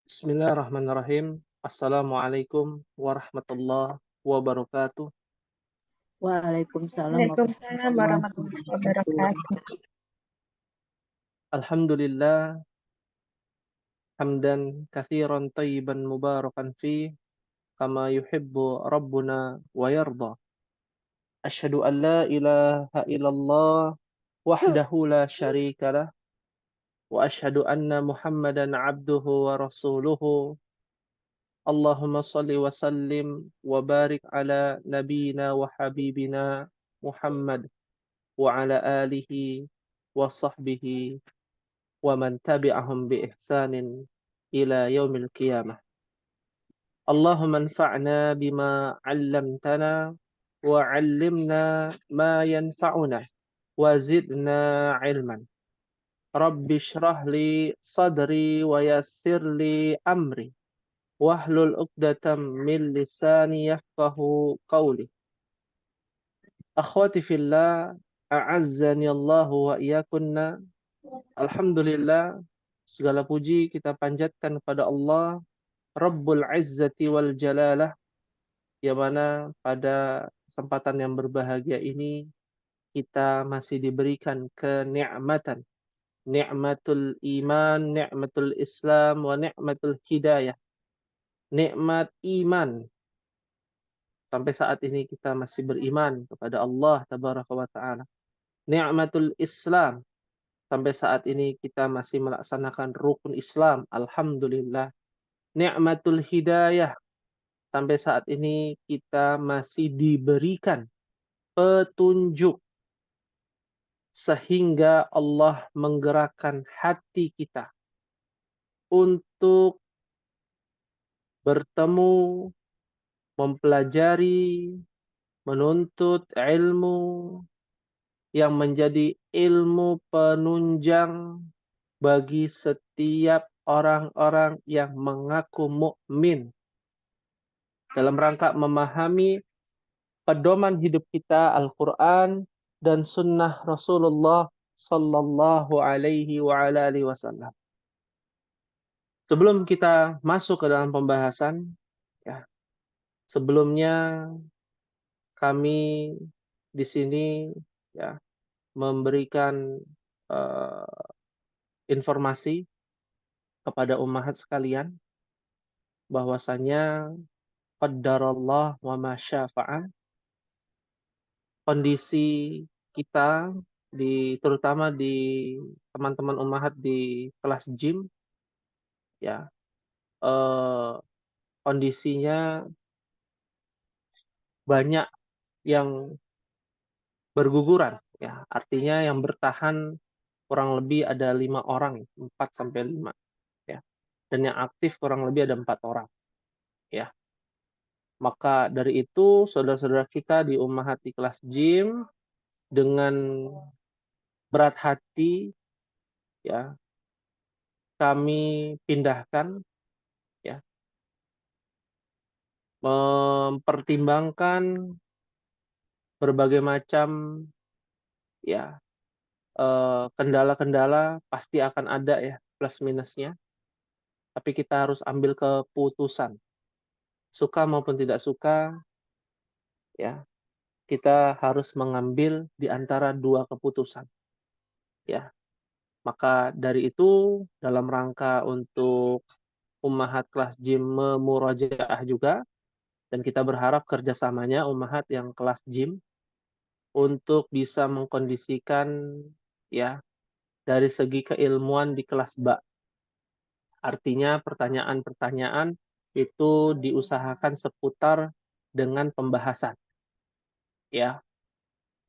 Bismillahirrahmanirrahim. Assalamualaikum warahmatullahi wabarakatuh. Waalaikumsalam Waalaikumsalam warahmatullahi warahmatullahi wabarakatuh. wabarakatuh. Alhamdulillah, hamdan katsiran thayyiban mubarakan fi kama yuhibbu rabbuna wa yarda. Asyhadu an la ilaha illallah wahdahu la syarika lah wa asyhadu anna Muhammadan abduhu wa rasuluhu. Allahumma salli wa sallim wa barik ala nabiyyina wa habibina Muhammad wa ala alihi wa sahbihi wa man tabi'ahum bi ihsanin ila yaumil qiyamah. Allahumma anfa'na bima 'allamtana wa 'allimna ma yanfa'una wa zidna 'ilman. Rabbi shrah li sadri wa yassir li amri wahlul 'uqdatam min lisani yafqahu qawli. Akhwati fillah, a'azzani Allah wa iyyakunna. Alhamdulillah, segala puji kita panjatkan kepada Allah, Rabbul Izzati wal Jalalah, yang mana pada kesempatan yang berbahagia ini kita masih diberikan kenikmatan, nikmatul iman, nikmatul Islam, wa nikmatul hidayah. Nikmat iman. Sampai saat ini kita masih beriman kepada Allah Tabaraka wa Ta'ala. Nikmatul Islam. Sampai saat ini kita masih melaksanakan rukun Islam. Alhamdulillah. Ni'matul hidayah. Sampai saat ini kita masih diberikan petunjuk. Sehingga Allah menggerakkan hati kita untuk bertemu, mempelajari, menuntut ilmu yang menjadi ilmu penunjang bagi setiap orang-orang yang mengaku mukmin dalam rangka memahami pedoman hidup kita Al-Quran dan Sunnah Rasulullah Sallallahu Alaihi Wasallam. Sebelum kita masuk ke dalam pembahasan, ya, sebelumnya kami di sini ya memberikan informasi kepada ummahat sekalian bahwasanya qaddarallah wa ma syafa'al, kondisi kita terutama di teman-teman ummahat di kelas gym ya, kondisinya banyak yang berguguran ya, artinya yang bertahan kurang lebih ada 5 orang, 4 sampai 5 ya. Dan yang aktif kurang lebih ada 4 orang ya. Maka dari itu saudara-saudara kita di ummahat di kelas gym dengan berat hati ya kami pindahkan ya, mempertimbangkan berbagai macam ya kendala-kendala pasti akan ada ya plus minusnya, tapi kita harus ambil keputusan suka maupun tidak suka ya, kita harus mengambil di antara dua keputusan ya. Maka dari itu dalam rangka untuk ummahat kelas gym memurajaah juga, dan kita berharap kerjasamanya ummahat yang kelas gym untuk bisa mengkondisikan ya dari segi keilmuan di kelas ba. Artinya pertanyaan-pertanyaan itu diusahakan seputar dengan pembahasan. Ya,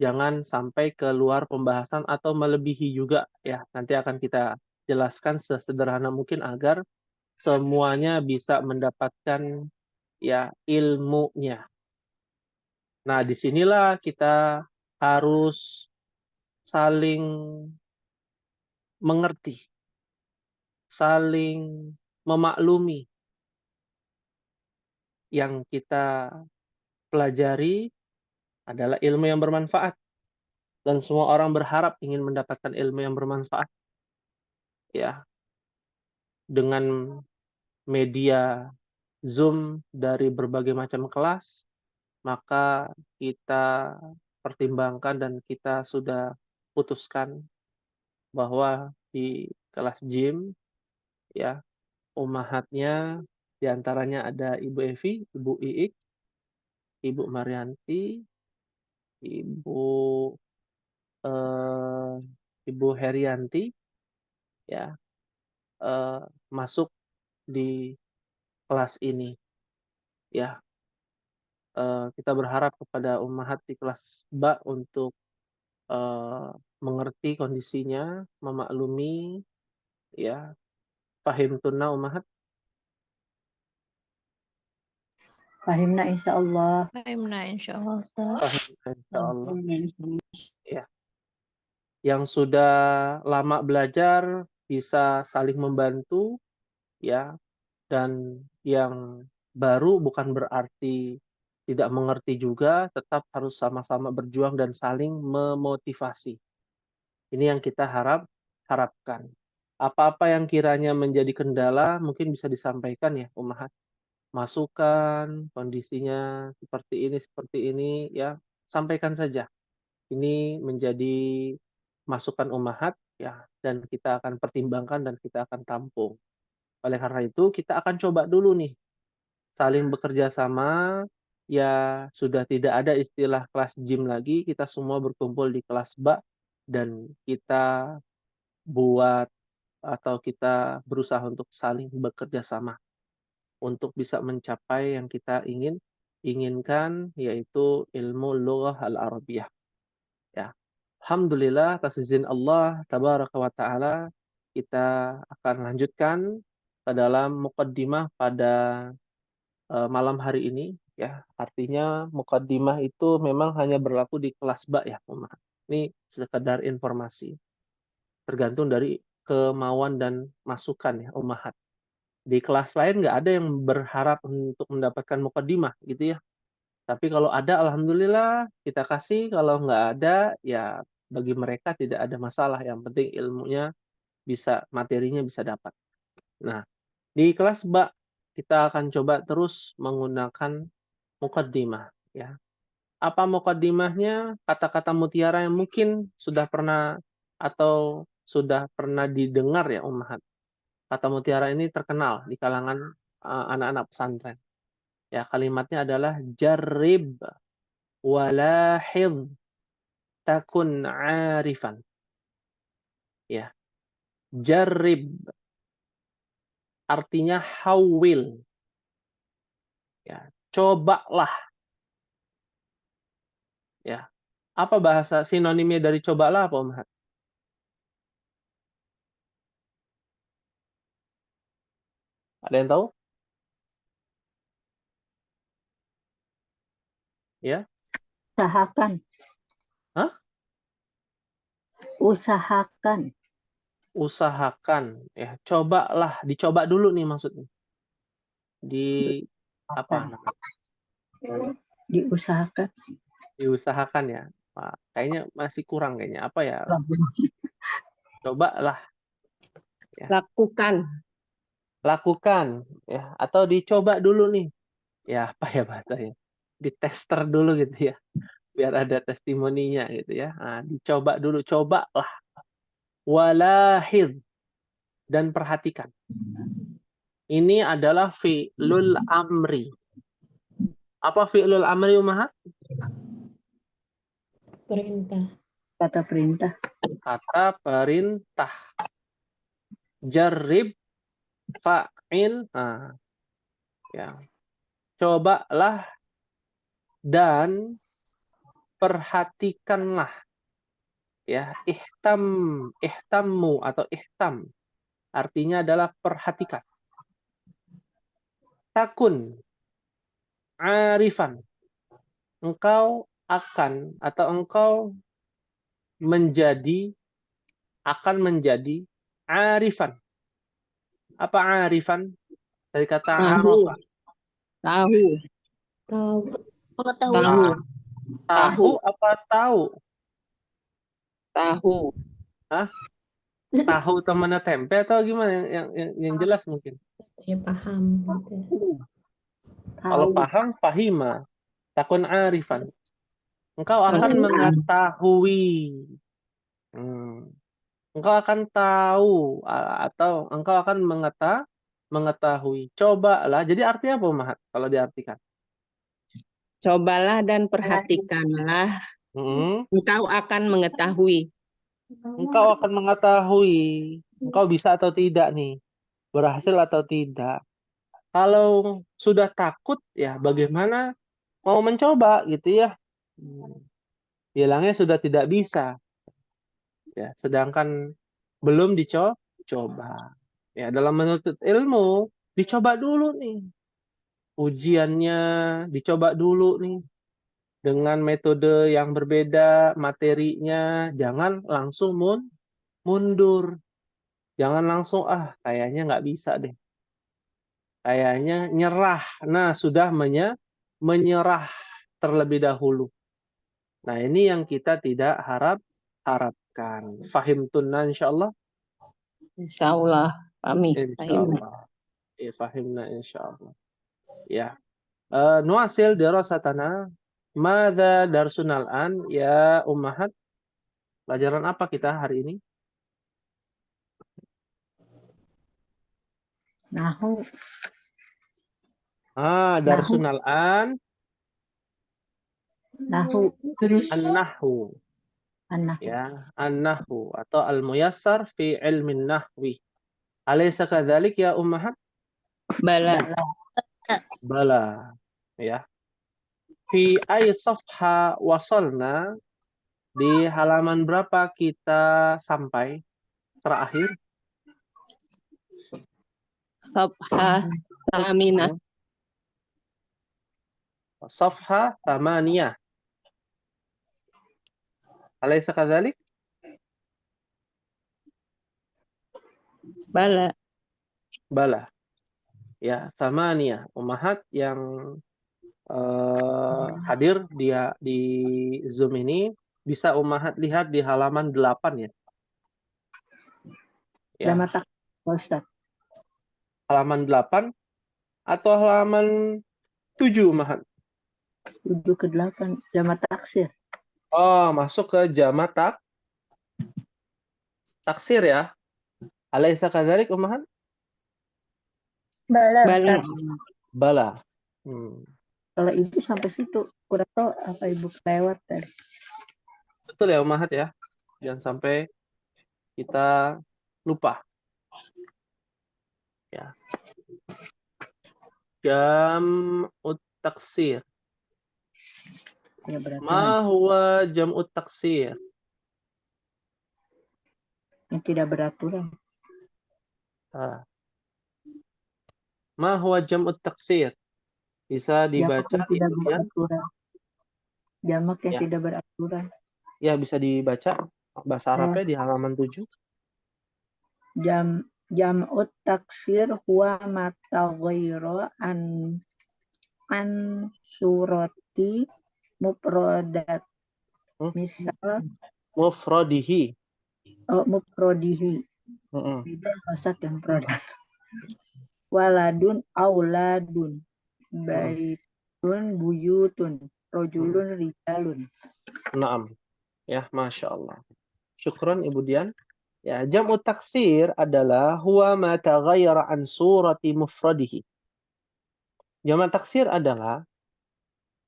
jangan sampai keluar pembahasan atau melebihi juga ya. Nanti akan kita jelaskan sesederhana mungkin agar semuanya bisa mendapatkan ya ilmunya. Nah, disinilah kita harus saling mengerti, saling memaklumi yang kita pelajari adalah ilmu yang bermanfaat. Dan semua orang berharap ingin mendapatkan ilmu yang bermanfaat. Ya, dengan media Zoom dari berbagai macam kelas, maka kita pertimbangkan dan kita sudah putuskan bahwa di kelas gym ya, ummahatnya diantaranya ada Ibu Evi, Ibu Iik, Ibu Marianti, Ibu eh, Ibu Herianti ya, eh, masuk di kelas ini ya. Kita berharap kepada ummahat di kelas ba untuk mengerti kondisinya, memaklumi ya. Fahimtunna ummahat? Fahimna insyaallah. Fahimna insyaallah Ustaz. Fahimna insyaallah. Ya. Yang sudah lama belajar bisa saling membantu ya, dan yang baru bukan berarti tidak mengerti juga, tetap harus sama-sama berjuang dan saling memotivasi. Ini yang kita harapkan. Apa-apa yang kiranya menjadi kendala mungkin bisa disampaikan ya ummahat. Masukan, kondisinya seperti ini ya, sampaikan saja. Ini menjadi masukan ummahat ya, dan kita akan pertimbangkan dan kita akan tampung. Oleh karena itu kita akan coba dulu nih saling bekerja sama, ya sudah tidak ada istilah kelas gym lagi, kita semua berkumpul di kelas ba dan kita buat atau kita berusaha untuk saling bekerja sama untuk bisa mencapai yang kita inginkan, yaitu ilmu lughah al-Arabiyah ya. Alhamdulillah atas izin Allah tabaraka wa taala, kita akan lanjutkan ke dalam muqaddimah pada malam hari ini ya. Artinya muqaddimah itu memang hanya berlaku di kelas ba ya, Umar. Ini sekedar informasi. Tergantung dari kemauan dan masukan ya, ummahat. Di kelas lain nggak ada yang berharap untuk mendapatkan muqaddimah gitu ya. Tapi kalau ada alhamdulillah kita kasih, kalau nggak ada ya bagi mereka tidak ada masalah, yang penting ilmunya bisa, materinya bisa dapat. Nah, di kelas ba kita akan coba terus menggunakan muqaddimah ya. Apa muqaddimahnya? Kata-kata mutiara yang mungkin sudah pernah atau sudah pernah didengar ya ummahat. Kata mutiara ini terkenal di kalangan anak-anak pesantren. Ya, kalimatnya adalah jarrib walahid takun arifan. Ya, jarrib artinya hawil. Ya, cobalah. Ya, apa bahasa sinonimnya dari cobalah apa Umhat? Ada yang tahu? Ya, Usahakan. hah? Usahakan. Usahakan. Ya, cobalah, dicoba dulu nih maksudnya. Di apa namanya? Diusahakan. Diusahakan ya. Wah, kayaknya masih kurang kayaknya. Apa ya? Cobalah. Ya. Lakukan. Lakukan ya, atau dicoba dulu nih. Ya, apa ya bahasanya? Ditester dulu gitu ya. Biar ada testimoninya gitu ya. Nah, dicoba dulu, cobalah. Walahid, dan perhatikan. Ini adalah fi'lul amri. Apa fi'lul amri Umahat? Perintah. Kata perintah. Kata perintah. Jarrib fa'il. Nah, ya. Cobalah dan perhatikanlah. Ya, ihtammu atau ihtam. Artinya adalah perhatikan. Takun arifan. Engkau akan atau engkau akan menjadi arifan. Apa arifan? Dari kata Tahu. arafah. Tahu. Tahu. Tahu. Tahu apa tahu? Tahu. Hah? Tahu temannya tempe atau gimana yang jelas mungkin. Ya paham gitu. Kalau Tahu. paham, fahima. Takun arifan. Engkau Kalau akan Tahu. mengetahui. Engkau akan tahu atau engkau akan mengetahui. Cobalah. Jadi artinya apa, Mahat? Kalau diartikan. cobalah dan perhatikanlah, Hmm, engkau akan mengetahui. Engkau akan mengetahui. Engkau bisa atau tidak nih. Berhasil atau tidak. Kalau sudah takut, ya bagaimana mau mencoba gitu ya. Bilangnya sudah tidak bisa. Ya, sedangkan belum dicoba. Ya, dalam menuntut ilmu, dicoba dulu nih. Ujiannya dicoba dulu nih. Dengan metode yang berbeda, materinya, jangan langsung mundur. Jangan langsung, kayaknya nggak bisa deh. Kayaknya nyerah. Nah, sudah menyerah terlebih dahulu. Nah, ini yang kita tidak harapkan. Fahim tunna insyaallah. Insya Allah, kami. Insyaallah. Ya, fahimna insyaallah. Ya. Nuasil dirasatana. Madza darsunal an ya ummahat. Pelajaran apa kita hari ini? Nahu. Nahu. Darsunal an Nahu. Terus an-nahwu. anak. Ya, an-nahwu atau al-muyassar fi ilmin nahwi. Alaysa kadzalik ya ummahat? Bala. Bala. Ya. Fi ay safha wasalna, di halaman berapa kita sampai terakhir? Safha Aminah. Safha tamaniyah. Alaysa kadzalik? Bala. Bala. Ya, tamaniyah. Ummahat yang hadir di Zoom ini bisa ummahat lihat di halaman 8 ya. Ya, Jama tak, Ustaz. halaman 8 atau halaman 7 ummahat. 7 ke 8 jama taksir. Oh, masuk ke jamak taksir ya. Alaysa kadzalik ummahat? Bala, Bala. Bala. Kalau ibu sampai situ, kurang tahu apa ibu lewat tadi. Betul ya ummahat ya. Jangan sampai kita lupa. Ya. Jam'ut taksir. Ya beraturan. Ma huwa jam'ut taksir? Yang tidak beraturan. Ma huwa jam'ut taksir? Bisa Jamak dibaca yang tidak kemudian? beraturan. Jamak yang Ya. tidak beraturan. Ya, bisa dibaca bahasa Arabnya di halaman 7. Jam'ut taksir huwa mataghayyara an surati mufradat. Misal Mufradihi. mufradihi. Beda wasat yang produk. Waladun auladun. Baitun buyutun. Rojulun rijalun. Naam. Ya, Masya Allah. Syukran Ibu Dian. Ya, jam'u taksir adalah huwa ma taghayyara an surati mufradihi. Jam'u taksir adalah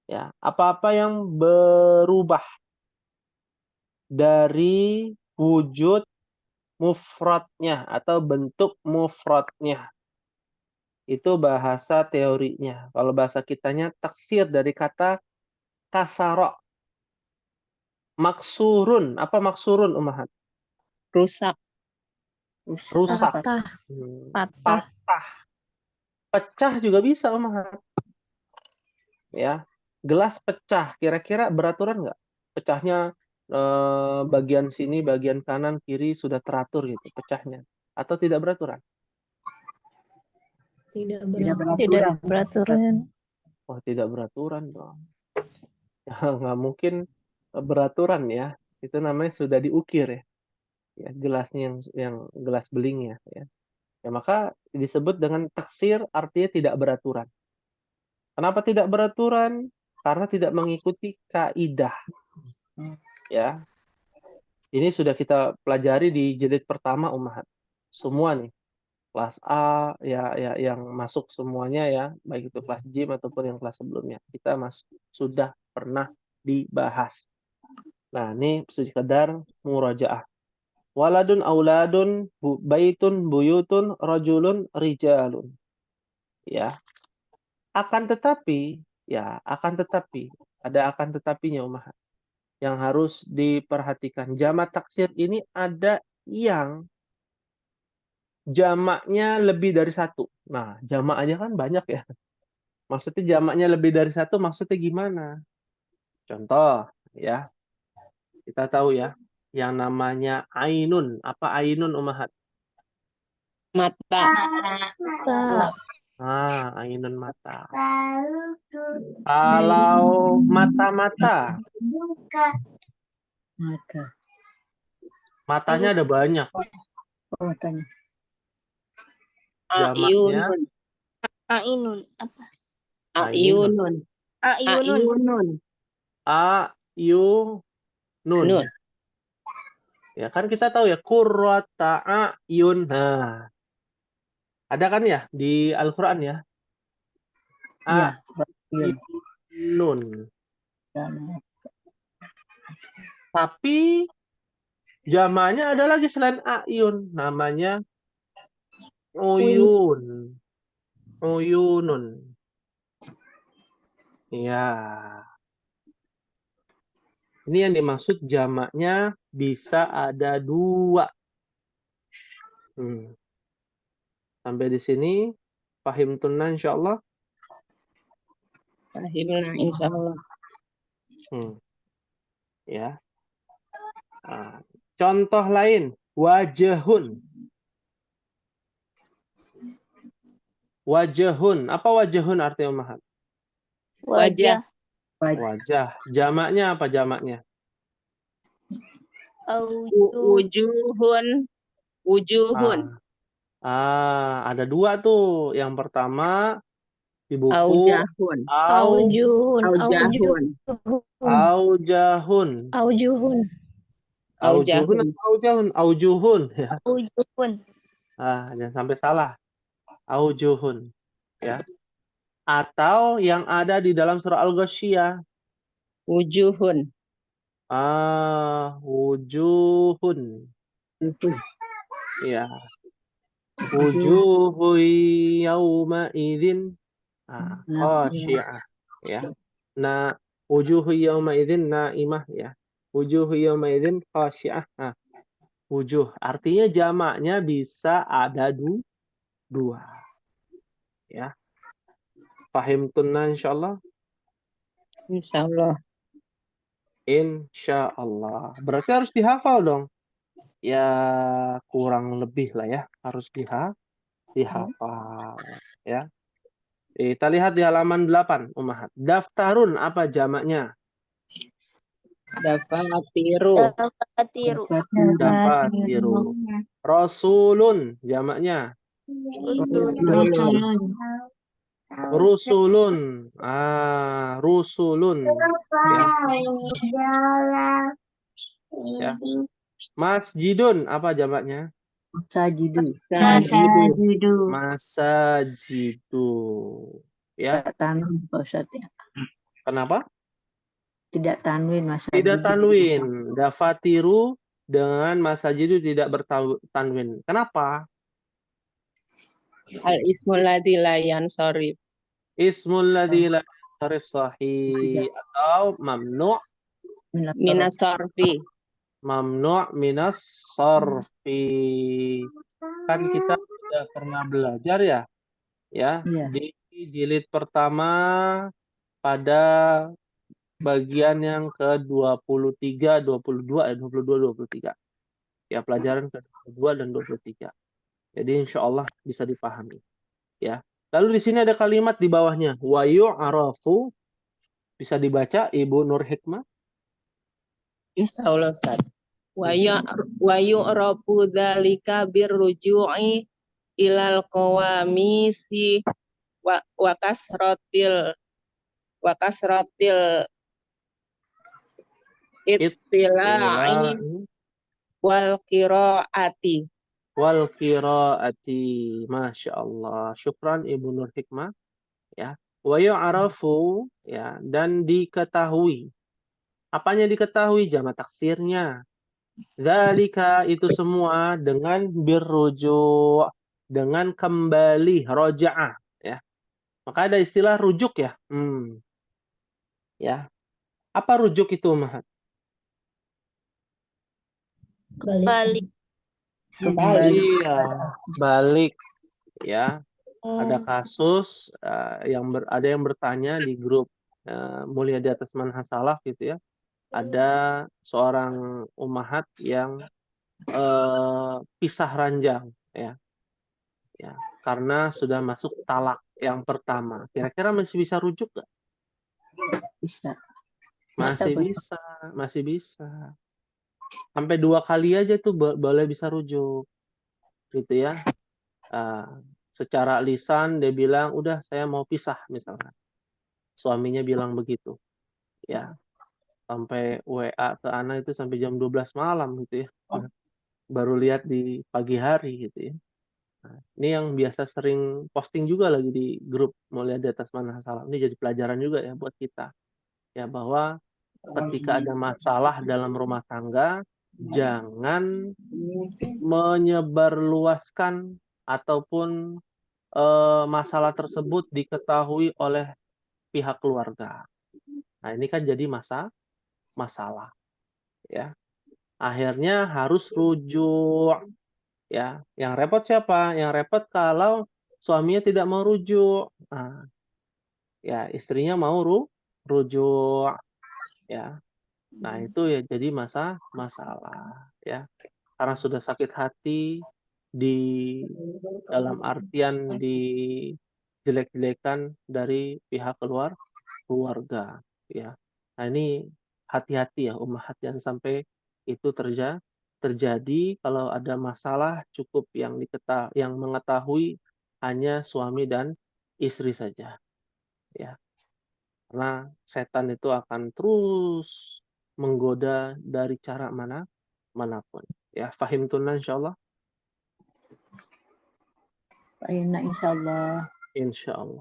ya, apa-apa yang berubah dari wujud mufradnya atau bentuk mufradnya. Itu bahasa teorinya. Kalau bahasa kitanya taksir dari kata kasara. Maksurun. Apa maksurun, Ummahat? Rusak. Rusak. patah, patah. Patah. Pecah juga bisa, Ummahat. Ya. Gelas pecah. Kira-kira beraturan nggak? Pecahnya bagian sini, bagian kanan, kiri sudah teratur gitu pecahnya. Atau tidak beraturan? Tidak beraturan. beraturan. Oh, tidak beraturan dong. Ya, nggak mungkin beraturan ya. Itu namanya sudah diukir ya. ya, gelasnya yang gelas beling ya. Ya, maka disebut dengan taksir, artinya tidak beraturan. Kenapa tidak beraturan? Karena tidak mengikuti kaidah. Ya, ini sudah kita pelajari di jilid pertama Ummahat. Semua nih, kelas A ya yang masuk semuanya ya, baik itu kelas JIM ataupun yang kelas sebelumnya. Kita sudah pernah dibahas. Nah, ini sekedar murajaah. Waladun auladun baitun buyutun rajulun rijalun. Ya. Akan tetapi ada akan tetapinya Ummahat yang harus diperhatikan. Jamak taksir ini ada yang jamaknya lebih dari satu. Nah, jamak aja kan banyak ya. Maksudnya jamaknya lebih dari satu, maksudnya gimana? Contoh ya, kita tahu ya, yang namanya ainun. Apa ainun Ummahat? Mata. Ainun mata. Kalau mata-mata, Mata. matanya ada banyak. Oh, matanya. Jamaknya Ayunun. Apa? Ayunun. Ayunun. Ayunun. Nun. Ya kan kita tahu ya, qurrata ayun. Nah, ada kan ya di Al-Qur'an ya? Iya. Iya. Ayunun. Dan Tapi jamaknya ada lagi selain ayun, namanya uyun. Uyunun. Ya. Ini yang dimaksud jamaknya bisa ada dua. Sampai di sini pahim tunan insyaallah. Fahimna insyaallah. Ya. Contoh lain, wajahun. Wajahun. Apa wajahun artinya Ummahat? Wajah. Wajah. Jamaknya apa jamaknya? Wujuhun. Wujuhun. Ada dua tuh. Yang pertama di buku Aujahun. Aujun. Aujahun. Aujahun. Aujuhun. Aujuhun atau aujahun? Aujuhun ya. Ujun. Jangan sampai salah. Aujuhun ya. Atau yang ada di dalam surah Al-Ghasyiyah. Wujuhun. Wujuhun. itu. Ya. Wujuhu yawma idzin khashi'ah ya. Nah, wujuhu yawma idzin naimah ya. Wujuhu yawma idzin khashi'ah. Wujuh artinya jamaknya bisa ada dua. Ya. Pahim tunan insyaallah. Insyaallah. Insyaallah. Berarti harus dihafal dong. Ya kurang lebih lah ya, harus dihafal ya. Kita lihat di halaman 8 Ummahat. Daftarun apa jamaknya? Dafatiru. Dafatiru. Dafatiru. Rasulun jamaknya? Rusulun. Rusulun. Ya. Masjidun apa jamaknya? Sajidu. Masajidu. Ya. Tidak tanwin Pak Ustadz ya. Kenapa? Tidak tanwin masajidu. Tidak tanwin. Dafatiru dengan masajidu tidak bertanwin. Kenapa? Al ismul ladzi la yansarif. Ismul ladzi la yansarif sahih atau mamnu' Minas sarfi. Mamnu' minas sarfi. Kan kita sudah pernah belajar ya. Ya, Iya. di jilid pertama pada bagian yang ke-23, 22, 23. Ya, pelajaran ke-22 dan 23. Jadi insya Allah bisa dipahami. Ya. Lalu di sini ada kalimat di bawahnya. Wa yu'arafu. Bisa dibaca Ibu Nur Hikmah? Insyaallah Ustaz. wa yu'rabu dzalika birruju'i ilal qawamisi wa kasratil ittila'i wal qiraati. Wal qiraati. Masya Allah. Syukran Ibu Nur Hikmah. Ya. Wa yu'rafu, ya, dan diketahui. Apanya diketahui? Jamak taksirnya. Dzalika, itu semua dengan birruju', dengan kembali, roja'ah, ya. Maka ada istilah rujuk ya. Ya. Apa rujuk itu, Mahat? Balik. Iya, balik, ya. Ada kasus ada yang bertanya di grup Mulia di Atas Manhaj Salaf gitu ya. Ada seorang ummahat yang pisah ranjang, ya. Ya, karena sudah masuk talak yang pertama. Kira-kira masih bisa rujuk nggak? Bisa. Masih bisa. Sampai 2 kali aja tuh boleh bisa rujuk, gitu ya. Secara lisan dia bilang, udah saya mau pisah misalkan. Suaminya bilang begitu, ya. Sampai WA ke anak itu sampai jam 12 malam gitu ya. Baru lihat di pagi hari gitu ya. Nah, ini yang biasa sering posting juga lagi di grup Mulia di Atas Manhaj Salaf. Ini jadi pelajaran juga ya buat kita. Ya, bahwa ketika ada masalah dalam rumah tangga, jangan menyebarluaskan ataupun masalah tersebut diketahui oleh pihak keluarga. Nah, ini kan jadi masalah, ya. Akhirnya harus rujuk, ya. Yang repot siapa? Yang repot kalau suaminya tidak mau rujuk. Nah, ya istrinya mau rujuk, ya. Nah, itu ya jadi masalah, ya. Karena sudah sakit hati dalam artian jelek-jelekan dari pihak keluarga, ya. Nah, ini hati-hati ya ummahat, jangan sampai itu terjadi. Kalau ada masalah cukup yang mengetahui hanya suami dan istri saja, ya. Karena setan itu akan terus menggoda dari cara manapun. Ya, fahim tunan insyaallah. Fahimna insyaallah. Insyaallah.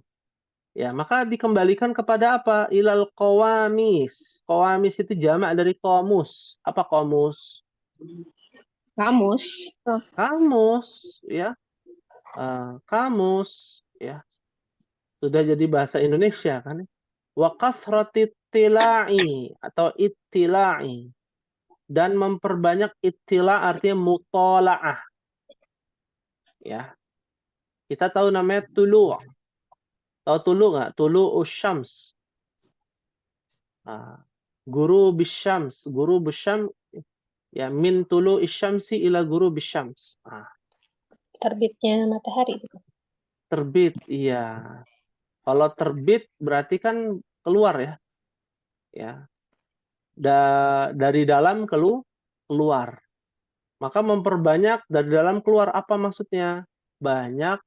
Ya, maka dikembalikan kepada apa? Ilal qawamis. Qawamis itu jamak dari qamus. Apa qamus? Kamus. Kamus, ya. Kamus, ya. Sudah jadi bahasa Indonesia kan? Wa kathrati tila'i atau ittila'i. Dan memperbanyak ittila artinya mutola'ah. Ya. Kita tahu namanya tulu'. Tahu tulu nggak? Tulu usyams. Guru bisyams. Guru bisyams. Ya, min tulu isyamsi ila guru bisyams. Terbitnya matahari. Terbit, iya. Kalau terbit berarti kan keluar ya. Ya. Dari dalam keluar. Maka memperbanyak dari dalam keluar, apa maksudnya? Banyak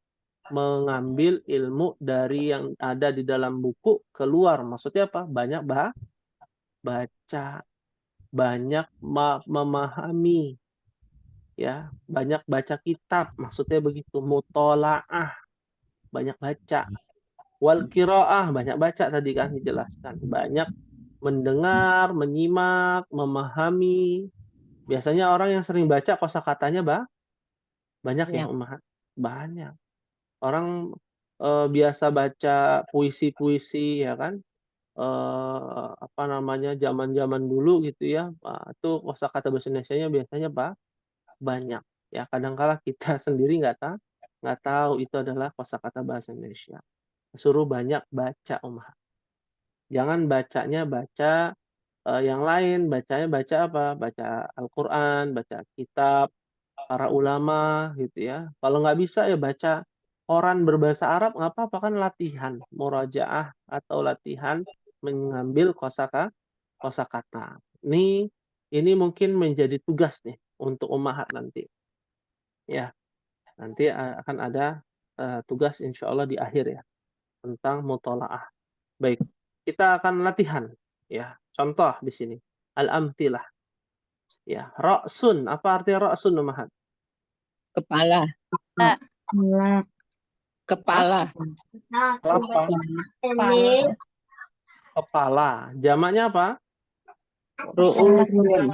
mengambil ilmu dari yang ada di dalam buku keluar. Maksudnya apa? Banyak baca, banyak memahami, ya, banyak baca kitab. Maksudnya begitu. Mutolaah, banyak baca. Wal qiraah, banyak baca tadi kan dijelaskan. Banyak mendengar, menyimak, memahami. Biasanya orang yang sering baca kosakatanya banyak ya, ummahat. Banyak. Orang biasa baca puisi-puisi ya kan, apa namanya, zaman-zaman dulu gitu ya, itu kosakata bahasa Indonesianya biasanya banyak ya. Kadang-kala kita sendiri nggak tahu itu adalah kosakata bahasa Indonesia. Suruh banyak baca, ummahat. Jangan bacanya baca yang lain, bacanya baca apa? Baca Al-Quran, baca kitab para ulama gitu ya. Kalau nggak bisa ya baca koran berbahasa Arab, nggak apa-apa, kan latihan murajaah atau latihan mengambil kosakata. Ini Ini mungkin menjadi tugas nih untuk ummahat nanti. Ya, nanti akan ada tugas insya Allah di akhir ya tentang mutolaah. Baik, kita akan latihan ya. Contoh di sini al-amtilah. Ya, ra'sun. Apa arti ra'sun ummahat? Kepala. Kepala. Kepala. Kelapa. Kepala. Jamaknya apa? Ru'usun.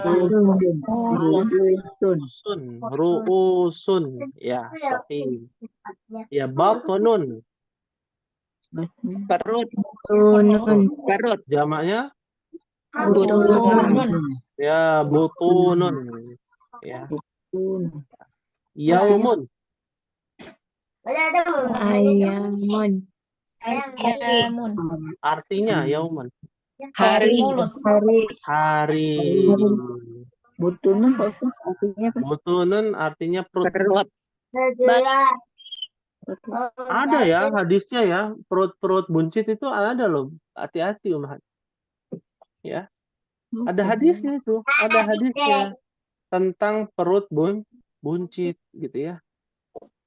Ru'usun. Ya, sahih. Ya, batunun. Perut. Perut. Jamaknya? Butunun. Ya, butunun. Ya. Yaumun. Ayamun. Ayamun. Artinya yaumun. Hari. Hari. Butunun artinya apa? Butunun artinya perut. Perut. Ada ya hadisnya ya. Perut-perut buncit itu ada loh. Hati-hati umat. Ya. Ada hadisnya itu. Ada hadisnya. Tentang perut buncit gitu ya.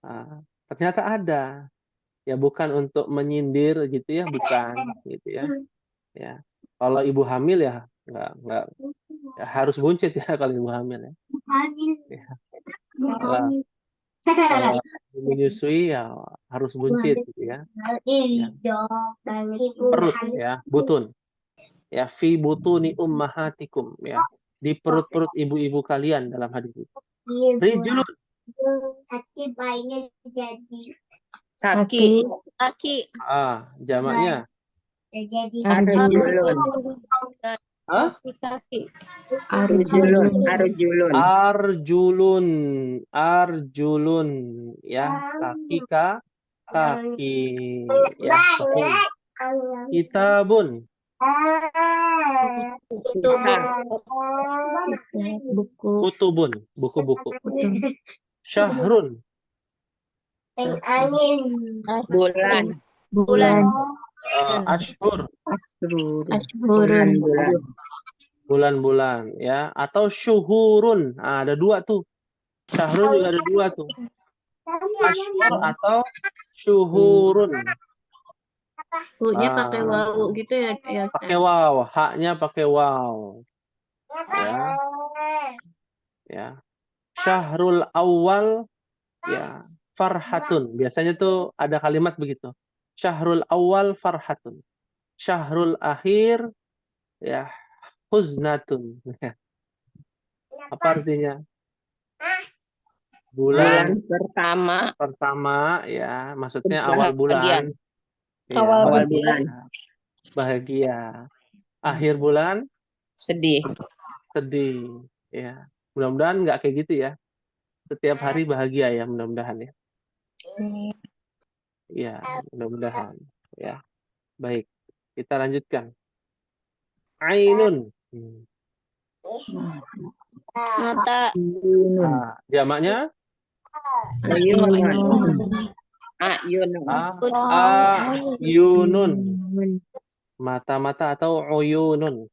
Nah, ternyata ada. Ya bukan untuk menyindir gitu ya, bukan gitu ya. Ya. Kalau ibu hamil ya nggak ya, harus buncit ya kalau ibu hamil ya. Ya. Kalau menyusui ya harus buncit gitu ya. Perut ya, butun. Ya, fi butuni ummahatikum ya. Di perut-perut ibu-ibu kalian dalam hadis itu. Rijulun. Kaki. Jamaknya. Arjulun. Hah? Arjulun. Arjulun ya, kaki kaki ya, sahih. Kitabun. Kutubun, buku-buku. Syahrun. Bulan. Ashhur. Bulan. Bulan-bulan ya, atau syuhurun. Nah, ada dua tuh. Syahrun juga ada dua tuh. Ashhur atau syuhurun. U-nya pakai wawu gitu ya, Pakai waw, haknya pakai waw. Ya. Ya. Syahrul awal ya, farhatun. Biasanya tuh ada kalimat begitu. Syahrul awal farhatun. Syahrul akhir ya, huznatun. Apa artinya? Bulan pertama ya, maksudnya awal bulan. Ya, Awal bulan. Bahagia. Akhir bulan Sedih. Ya. Mudah-mudahan nggak kayak gitu ya. Setiap hari bahagia ya, mudah-mudahan ya. Ya, mudah-mudahan ya. Baik, kita lanjutkan. Ainun. Mata. Jamaknya? Ayunun. Mata-mata atau uyunun.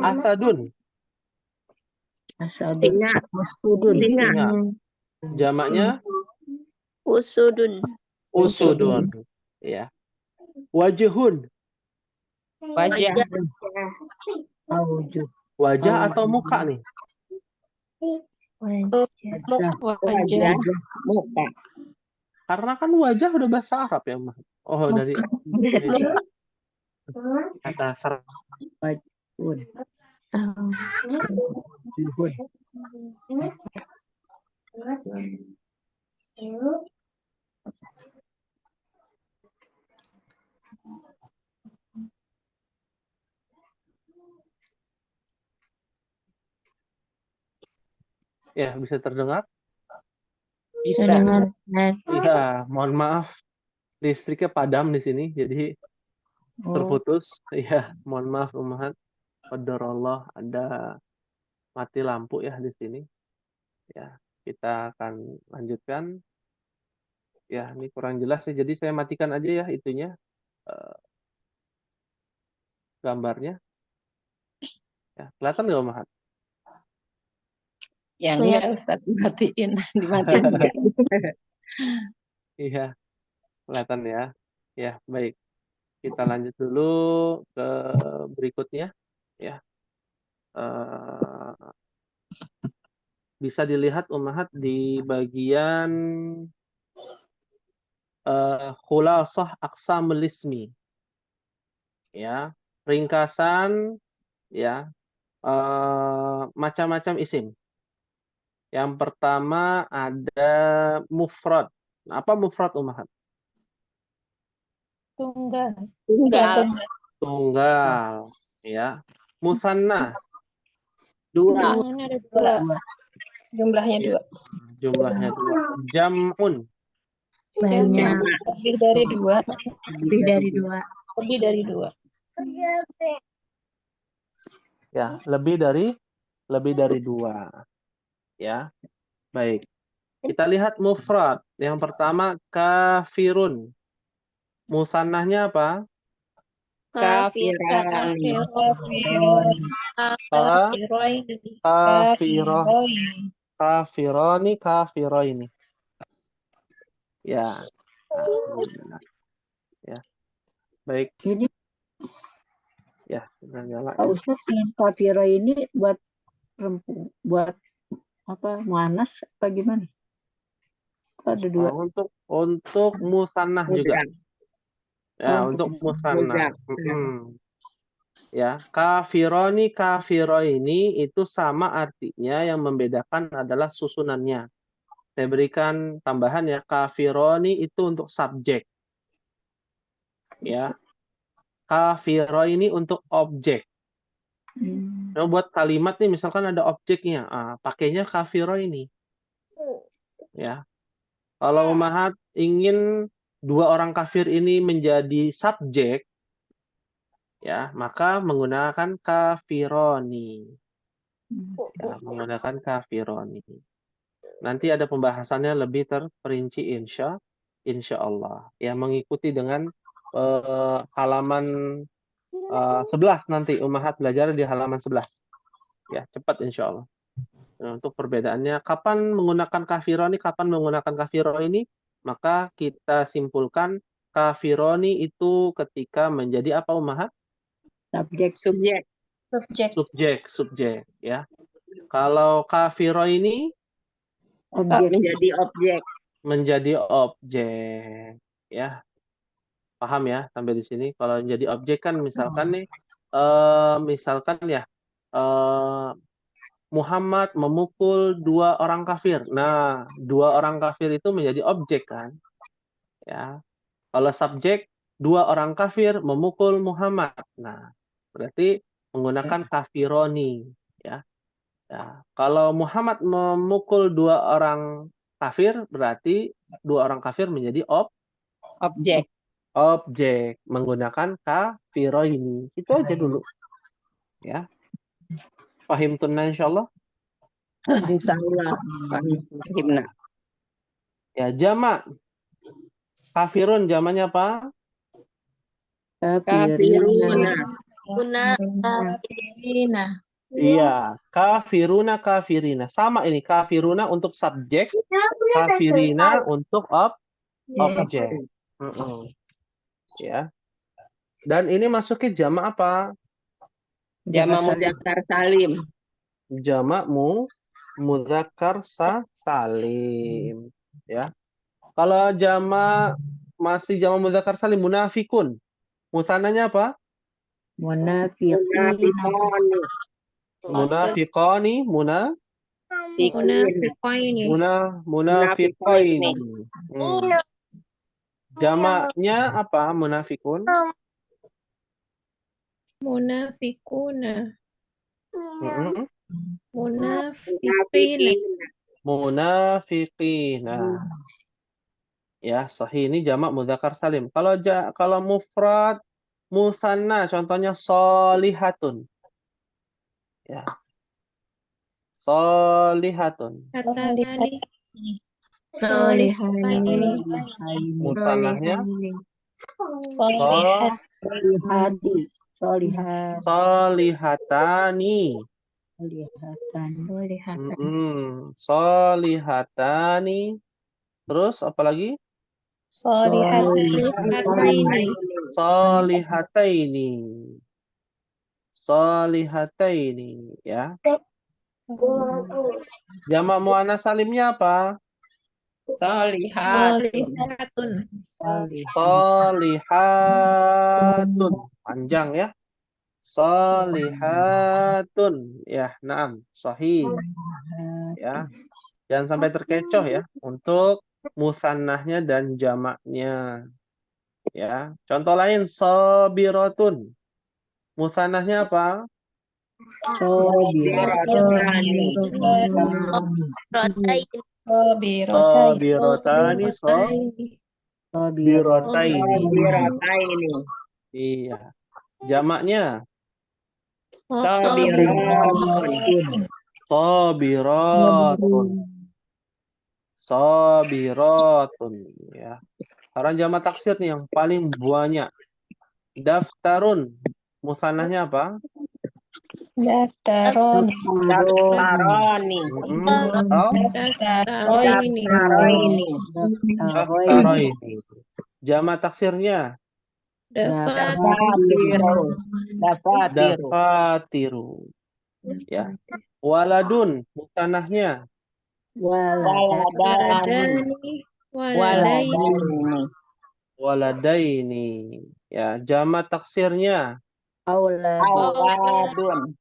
Asadun. Singa. Jamaknya? Usudun. Ya. Wajhun. Wajah atau muka nih? Wajah. Muka. Karena kan wajah udah bahasa Arab ya, Mas. Oh, dari kata Arab. Ya, bisa terdengar? Bisa. Iya, mohon maaf. Listriknya padam di sini, jadi terputus. Iya, mohon maaf, Ummahat. Qadarullah, ada mati lampu ya di sini. Ya, kita akan lanjutkan. Ya, ini kurang jelas ya. Jadi saya matikan aja ya itunya, gambarnya. Ya, kelihatan nggak, Ummahat? Ya enggak Ustaz, dimatiin. Dimatiin enggak? Iya, kelihatan ya. Ya, baik. Kita lanjut dulu ke berikutnya. Ya, eh, bisa dilihat Ummahat di bagian khulasah aqsamul ismi. Ya, ringkasan ya macam-macam isim. Yang pertama ada mufrad. Apa mufrad Ummahat? Tunggal. Tunggal. Tunggal, ya. Musanna, Dua. Tangannya ada dua. Jumlahnya ya. dua. Jumlahnya 2. Jam'un, Banyak. Lebih dari dua. Lebih dari 2. Lebih dari dua. ya. Lebih dari 2, ya. Baik. Kita lihat mufrad. Yang pertama kafirun. Musannahnya apa? Kafirani. Kafirah, kafirani, kafiroini. Ya. Alhamdulillah. Ya. Baik. Ini Ya, sudah nyala. Pak Ustadz yang kafiro ini buat apa muannas apa gimana? Ada 2. Untuk musannah juga. Muzak. Ya, Oh, untuk musannah. Muzak. Ya, kafironi, kafiroini itu sama artinya, yang membedakan adalah susunannya. Saya berikan tambahan ya, kafironi itu untuk subjek. Ya. Kafiroini untuk objek. Nah, buat kalimat nih misalkan ada objeknya, pakainya kafiroini. Ya. Kalau Ummahat ingin 2 orang kafir ini menjadi subjek, ya, maka menggunakan kafironi. Ya, menggunakan kafironi. Nanti ada pembahasannya lebih terperinci insya Allah. Ya, mengikuti dengan halaman 11 nanti Ummahat belajar di halaman 11. Ya, cepat insya Allah. Nah, untuk perbedaannya, kapan menggunakan kafironi, kapan menggunakan kafironi, maka kita simpulkan kafironi itu ketika menjadi apa Ummahat? Subjek. Subjek, ya. Kalau kafironi Objek. menjadi objek, ya. Paham ya sampai di sini? Kalau menjadi objek kan misalkan nih, misalkan ya, Muhammad memukul 2 orang kafir. Nah, 2 orang kafir itu menjadi objek kan? Ya. Kalau subjek, 2 orang kafir memukul Muhammad. Nah, berarti menggunakan kafironi, ya. Ya. Kalau Muhammad memukul 2 orang kafir, berarti 2 orang kafir menjadi objek menggunakan kafironi. Itu aja dulu. Ya. Pahim tunna insyaallah? Insyaallah. Pahimna. Ya, jamak. Kafirun jamaknya apa? Kafiruna. Iya, kafiruna, kafirina. Sama ini, kafiruna untuk subjek, kafirina untuk objek. Ya. Dan ini masuknya jamak apa? Jamak mudzakkar salim. Jamak mudzakkar salim. Ya. Kalau jamak masih jamak mudzakkar salim, munafikun. Musannahnya apa? Munafiqani, munafiqaini. Jamaknya apa munafikun? Munafikuna. Munafiqina. Ya, sahih, ini jamak mudzakkar salim. Kalau mufrad musanna, contohnya solihatun. Ya. Solihatun. Musannahnya solihatani. Solihatan. Solihatan. Solihatani. Terus apa lagi? Solihataini. Solihataini. Solihataini. Ya. Jamak muannas salimnya apa? Solihat. Solihatun. Solihatun. Panjang ya. Solihatun. Ya, naam. Sahih. Ya. Jangan sampai terkecoh ya untuk musannahnya dan jamaknya. Ya. Contoh lain sabirotun. Musannahnya apa? Birotani. Rotain. Sabirotani, sabirotaini. Sobirotaini. Iya. Jamaknya Sobiratun. sabiratun. Sabiratun ya. Sekarang jamak taksir nih yang paling banyak. Daftarun. Musannahnya apa? Daftaron. Daftaroni. Atau Daftaroini. Daftaroini. daftaroini. Jamak taksirnya Dafatiru. Dafatiru. dafatiru. Ya. Waladun. Musannahnya Waladani. Waladani. Waladaini. waladaini. Ya. Jamak taksirnya Auladun.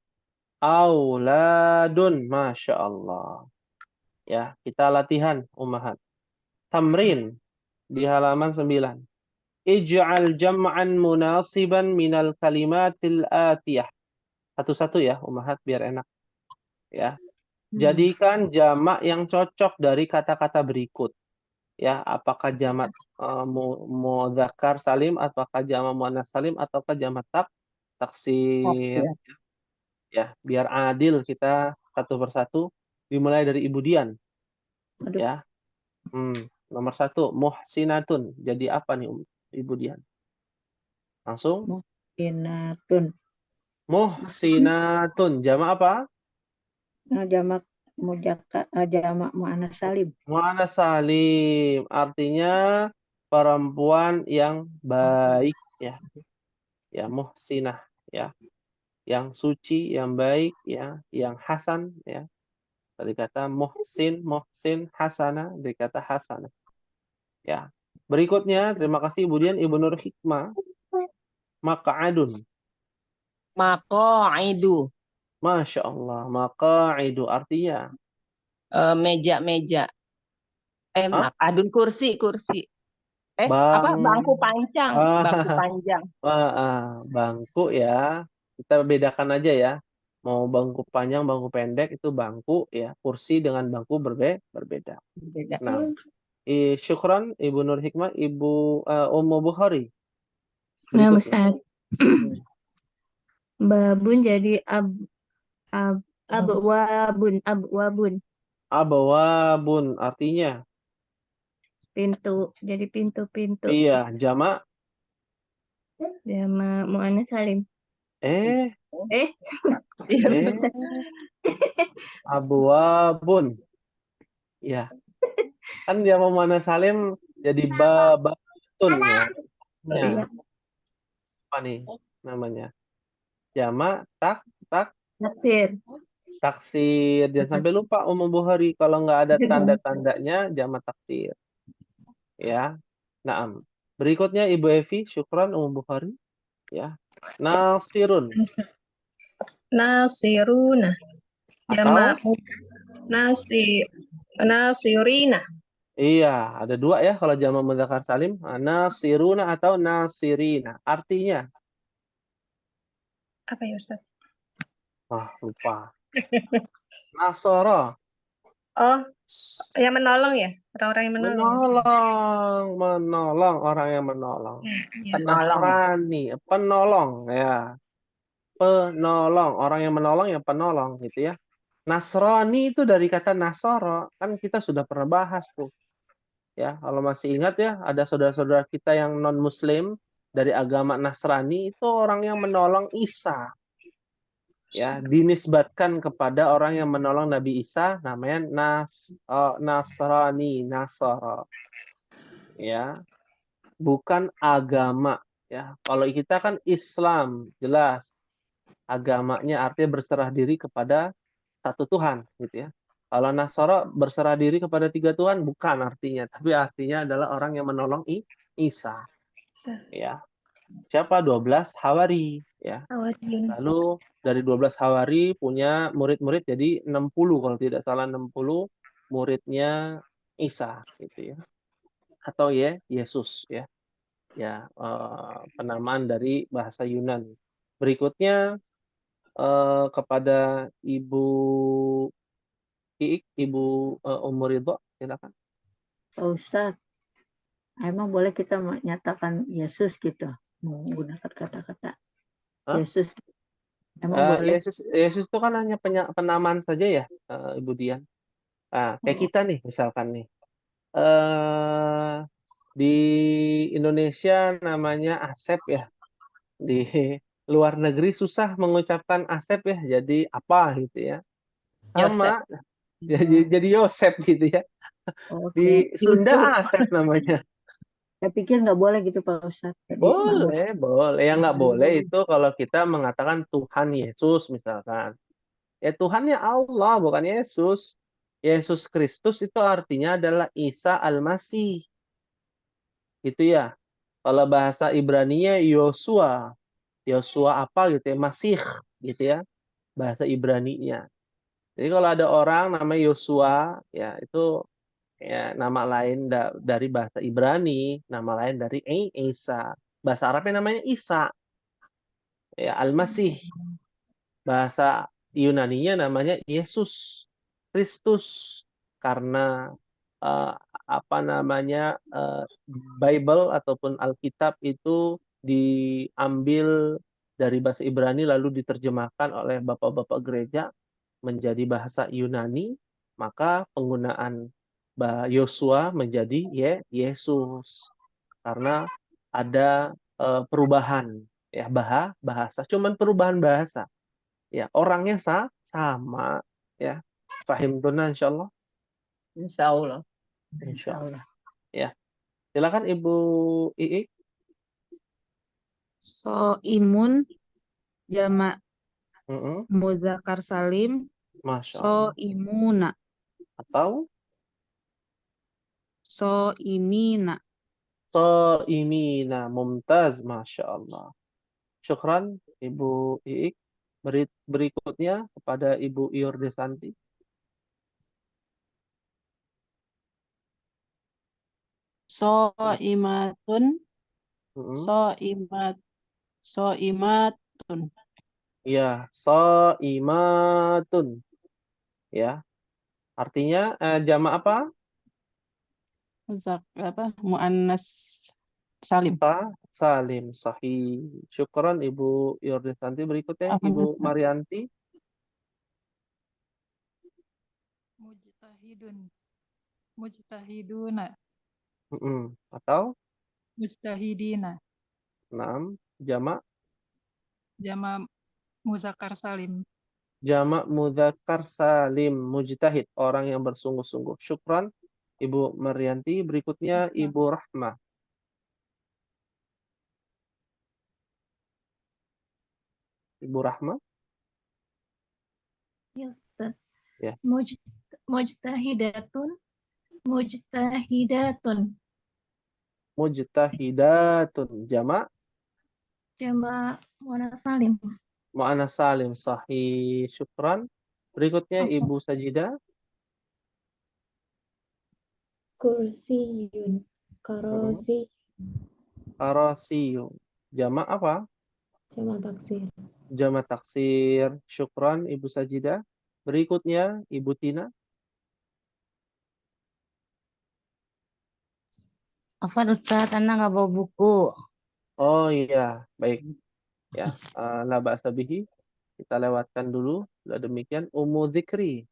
auladun. Masya Allah. Ya, kita latihan ummahat. Tamrin di halaman 9. Ij'al jam'an munasiban minal kalimatil atiyah. Satu-satu ya, ummahat biar enak. Ya. Jadikan jamak yang cocok dari kata-kata berikut. Ya, apakah jamak mudzakkar salim, apakah jamak muannas salim, ataukah jamak taksir. Ya, biar adil kita satu persatu. Dimulai dari Ibu Dian. Aduh. Ya. Nomor 1, muhsinatun. Jadi apa nih Ibu Dian? Langsung. Inatun. Muhsinatun. Jamak apa? Jamak jamak muannas salim. Muannas salim. Artinya perempuan yang baik ya. Ya, muhsinah ya. Yang suci, yang baik ya, yang hasan ya. Tadi kata muhsin, hasanah, dari kata hasanah. Ya. Berikutnya, terima kasih Ibu Dian, Ibu Nur Hikmah. Maq'adun. Maqa'idu. Masya Allah. Maqa'idu artinya Meja-meja. Hah? Maq'adun kursi. Bang- Bangku panjang. Ah. Bangku panjang. Bangku ya. Kita bedakan aja ya. Mau bangku panjang, bangku pendek itu bangku ya. Kursi dengan bangku berbeda. Beda. Nah, syukran Ibu Nur Hikmah, Ibu Ummu Bukhari. Nah, Berikutnya. Ustaz. Babun jadi abwabun. Abawabun artinya Pintu. Jadi pintu-pintu. iya, jamak Jamak muannas salim. Abwabun. Ya. Kan jamak muannas salim jadi babatun ya. Iya. Apa nih namanya? Jamak Taksir. taksir. Jangan sampai lupa Ummu Bukhari kalau nggak ada tanda-tandanya jamak taksir. Ya. Naam. Berikutnya Ibu Evi, syukran Ummu Bukhari. Ya. Nasirun. Nasiruna. Jamak nasirina. Iya, ada dua ya kalau jamak mudzakkar salim, nasiruna atau nasirina. Artinya, Apa ya, Ustaz? lupa. Nasoro. Oh, yang menolong ya? Orang-orang yang menolong. Menolong orang yang menolong. Ya. Nasrani, penolong ya. Penolong, orang yang menolong ya penolong gitu ya. Nasrani itu dari kata nasoro, kan kita sudah pernah bahas tuh. Ya, kalau masih ingat ya, ada saudara-saudara kita yang non-muslim dari agama Nasrani itu orang yang menolong Isa. ya dinisbatkan kepada orang yang menolong Nabi Isa namanya Nasrani, Nasara, ya, bukan agama, ya. Kalau kita kan Islam, jelas agamanya artinya berserah diri kepada satu Tuhan, gitu ya. Kalau Nasara berserah diri kepada tiga Tuhan, bukan artinya, tapi artinya adalah orang yang menolong Isa, ya. Siapa? 12 Hawari, ya. Hawariun. Lalu dari 12 Hawari punya murid-murid jadi 60 kalau tidak salah, 60 muridnya Isa, gitu ya. Atau ya Yesus, ya. Ya, penamaan dari bahasa Yunani. Berikutnya kepada Ibu Iik, Ibu Umur Ridho, silakan. Pak Ustadz, emang boleh kita menyatakan Yesus gitu, menggunakan kata-kata Hah? Yesus, emang boleh? Yesus itu kan hanya penamaan saja ya, Ibu Dian. Nah, kayak Oh, kita nih, misalkan nih, di Indonesia namanya Asep ya, di luar negeri susah mengucapkan Asep ya, jadi apa gitu ya. Yosef. Sama, jadi Yosep gitu ya. oke. Di Sunda Asep namanya. Saya pikir nggak boleh gitu Pak Ustadz. Jadi nggak boleh. Boleh. Yang nggak boleh itu kalau kita mengatakan Tuhan Yesus misalkan. Ya Tuhannya Allah, bukan Yesus. Yesus Kristus itu artinya adalah Isa Al-Masih. Gitu ya. Kalau bahasa Ibraninya Yosua. Yosua apa gitu ya, Masih gitu ya. Bahasa Ibraninya. Jadi kalau ada orang namanya Yosua, ya itu ya nama lain dari bahasa Ibrani, nama lain dari Isa. Bahasa Arabnya namanya Isa, ya Al-Masih. Bahasa Yunaninya namanya Yesus Kristus, karena eh, apa namanya Bible ataupun Alkitab itu diambil dari bahasa Ibrani lalu diterjemahkan oleh bapak-bapak gereja menjadi bahasa Yunani, maka penggunaan Yosua menjadi Yesus, karena ada perubahan ya bahasa, cuman perubahan bahasa. Ya, orangnya sama ya. Fahim tuna insyaallah. Insya Allah. Insya Insyaallah. Allah. Ya. Silakan Ibu Iik. Soimun jamak Mm-mm. muzakkar salim Masya Allah. soimuna Atau soimina. Shaimina, mumtaz, Masya Allah. Syukran Ibu Iik. Berikutnya kepada Ibu Iur Desanti. Soimatun, Mm-mm. soimatun. Ya, Shaimatun. Ya, artinya jamak apa? Muannas salim. Salim, sahih. Syukran Ibu Yordesanti. Berikutnya Ibu Alhamdulillah. Marianti. Mujtahidun, mujtahiduna, Atau mujtahidina, 6 jamak jama muzakkar salim. jamak mudzakkar salim, mujtahid, orang yang bersungguh-sungguh. Syukran Ibu Marianti. Berikutnya Ibu Rahmah. Ibu Rahmah. Ya, Ustaz. Ya, Mujtahidatun, mujtahidatun. mujtahidatun, jamak Jama muannas salim. muannas salim, sahih. Syukran. Berikutnya Ibu Sajidah. Kursiyun, karosi, Karasiyun. Jamak apa? jama taksir. Jamak taksir. Syukran Ibu Sajidah. Berikutnya Ibu Tina. Afan Ustaz, Anda nggak bawa buku. Oh iya, baik. Ya, la ba'sa bihi. Kita lewatkan dulu. Sudah demikian Ummu Dzikri.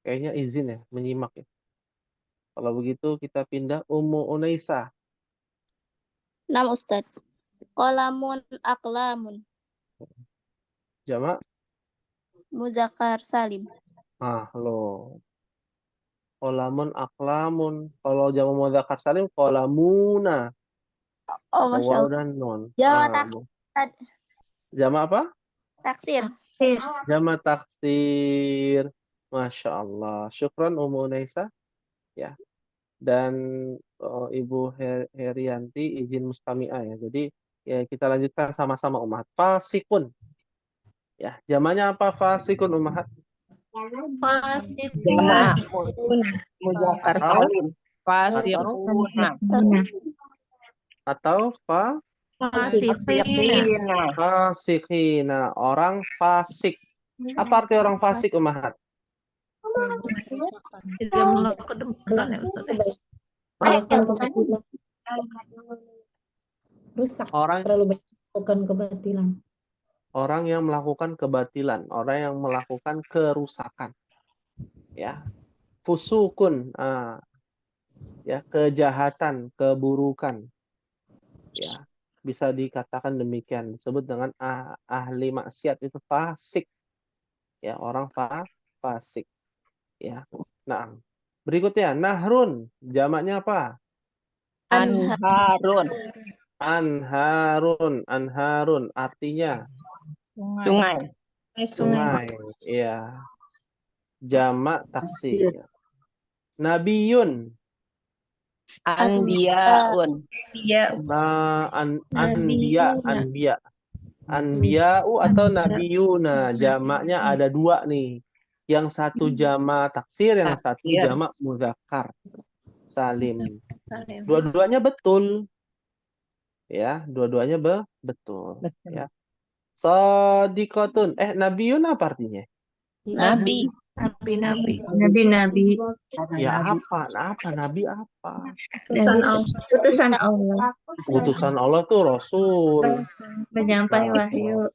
Kayaknya izin ya menyimak ya. Kalau begitu kita pindah Ummu Unaisah. Nama Ustaz. Qalamun aklamun. Jamak? Muzakkar salim. Lo. Qalamun aklamun. Kalau jamak mudzakkar salim qalamuna. Oh, Ada Masya waw Allah. dan nun. Jamak Bu. taksir. Jamak apa? Taksir. Jamak taksir. Masya Allah. Syukran Ummu Naisa. Ya. Dan Ibu Herianti izin mustami'ah ya. Jadi ya kita lanjutkan sama-sama Ummahat. Fasikun. Ya, jamaknya apa fasikun Ummahat? Jama' muzakkar salim. Fasiquna. Atau Fasiqina. fasikina. Orang fasik. Apa arti orang fasik Ummahat? Tidak melakukan kebenaran ya Ustaz. Melakukan kebatilan. Rusak. Orang Terlalu banyak melakukan kebatilan. orang yang melakukan kebatilan, orang yang melakukan kerusakan. Ya. Fusukun, ya, kejahatan, keburukan. Ya, bisa dikatakan demikian, disebut dengan ahli maksiat itu fasik. Ya, orang fasik. Ya. Nah, berikutnya nahrun, jamaknya apa? Anharun. Anharun artinya Sungai. sungai. Iya. Jamak taksir. Nabiyun. Anbiyaun. Iya. Anbiya. Anbiya'u atau nabiyuna. Jamaknya ada dua nih. Yang satu jamak taksir, yang satu jamak mudzakkar salim. Dua-duanya betul. Ya, dua-duanya betul. Ya. Shadiqatun. Nabiyun apa artinya? Nabi. Nabi. Ya apa? Nabi apa? Utusan Allah. Utusan Allah tuh Rasul. Menyampaikan wahyu.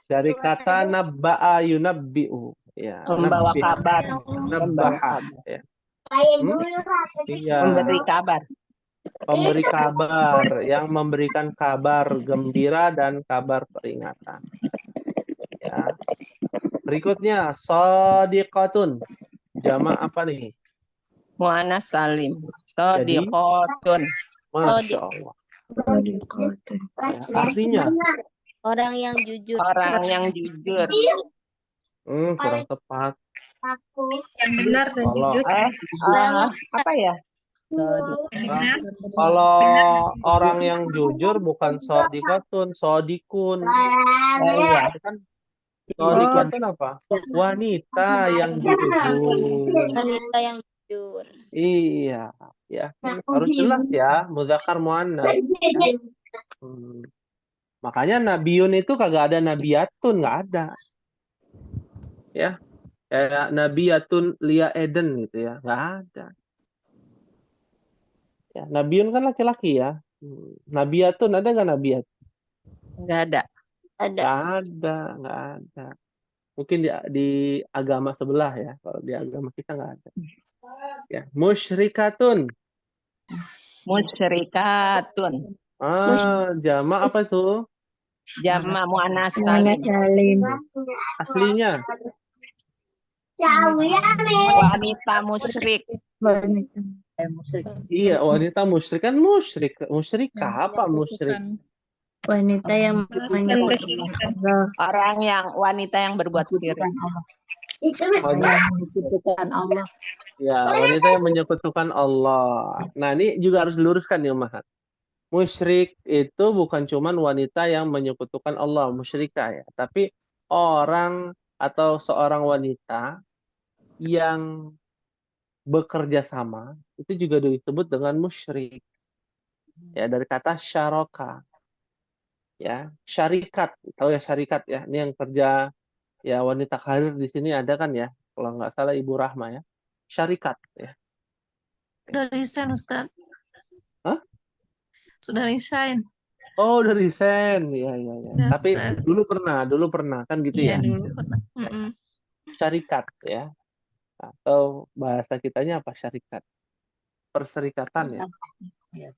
Dari kata nabba'a yunabbi'u. Ya, Membawa kabar. nabbaha. Ya. Iya. Memberi kabar. Pemberi kabar, yang memberikan kabar gembira dan kabar peringatan. Ya. Berikutnya shadiqatun. Jamak apa nih? Mu'annas salim. Shadiqatun. Masya Allah. Ya, artinya Orang yang jujur. Orang yang jujur. kurang tepat. Yang benar dan Kalau jujur. Apa ya? kalau orang yang jujur bukan shadiqatun, shadikun. Iya. Kan shadiqatun apa? Wanita yang jujur. Wanita yang jujur. Iya, ya. Harus jelas ya, mudzakkar muannats. Makanya nabiyun itu kagak ada nabiyatun, nggak ada. Ya. Kayak nabiyatun Lia Eden gitu ya, nggak ada. Ya, nabiyun kan laki-laki ya. Nabiyatun ada nggak nabiyat? Nggak ada. Nggak ada. Mungkin di agama sebelah ya. Kalau di agama kita nggak ada. Ya, musyrikatun. Musyrikatun. Jamak apa itu? Jamak mu'annas salim. Aslinya Wanita musyrik. iya, wanita musyrik kan musyrikah apa musyrik? Wanita yang Wanita yang berbuat syirik. Menyekutukan Allah. Ya, wanita yang menyekutukan Allah. Nah, ini juga harus diluruskan nih, Ummahat. Musyrik itu bukan cuman wanita yang menyekutukan Allah, musyrikah ya, tapi orang atau seorang wanita yang bekerja sama itu juga disebut dengan musyrik. Ya, dari kata syaraka. Ya, syarikat. Tahu ya syarikat ya. Ini yang kerja ya wanita karir di sini ada kan ya? Kalau nggak salah Ibu Rahma ya. Syarikat ya. Sudah resign Ustaz. Hah? Sudah resign. Oh, udah resign. Ya. Udah, Tapi Ustaz. dulu pernah kan gitu Iya ya. dulu pernah. Syarikat ya. Atau bahasa kitanya apa? Syarikat. Perserikatan ya. Ya,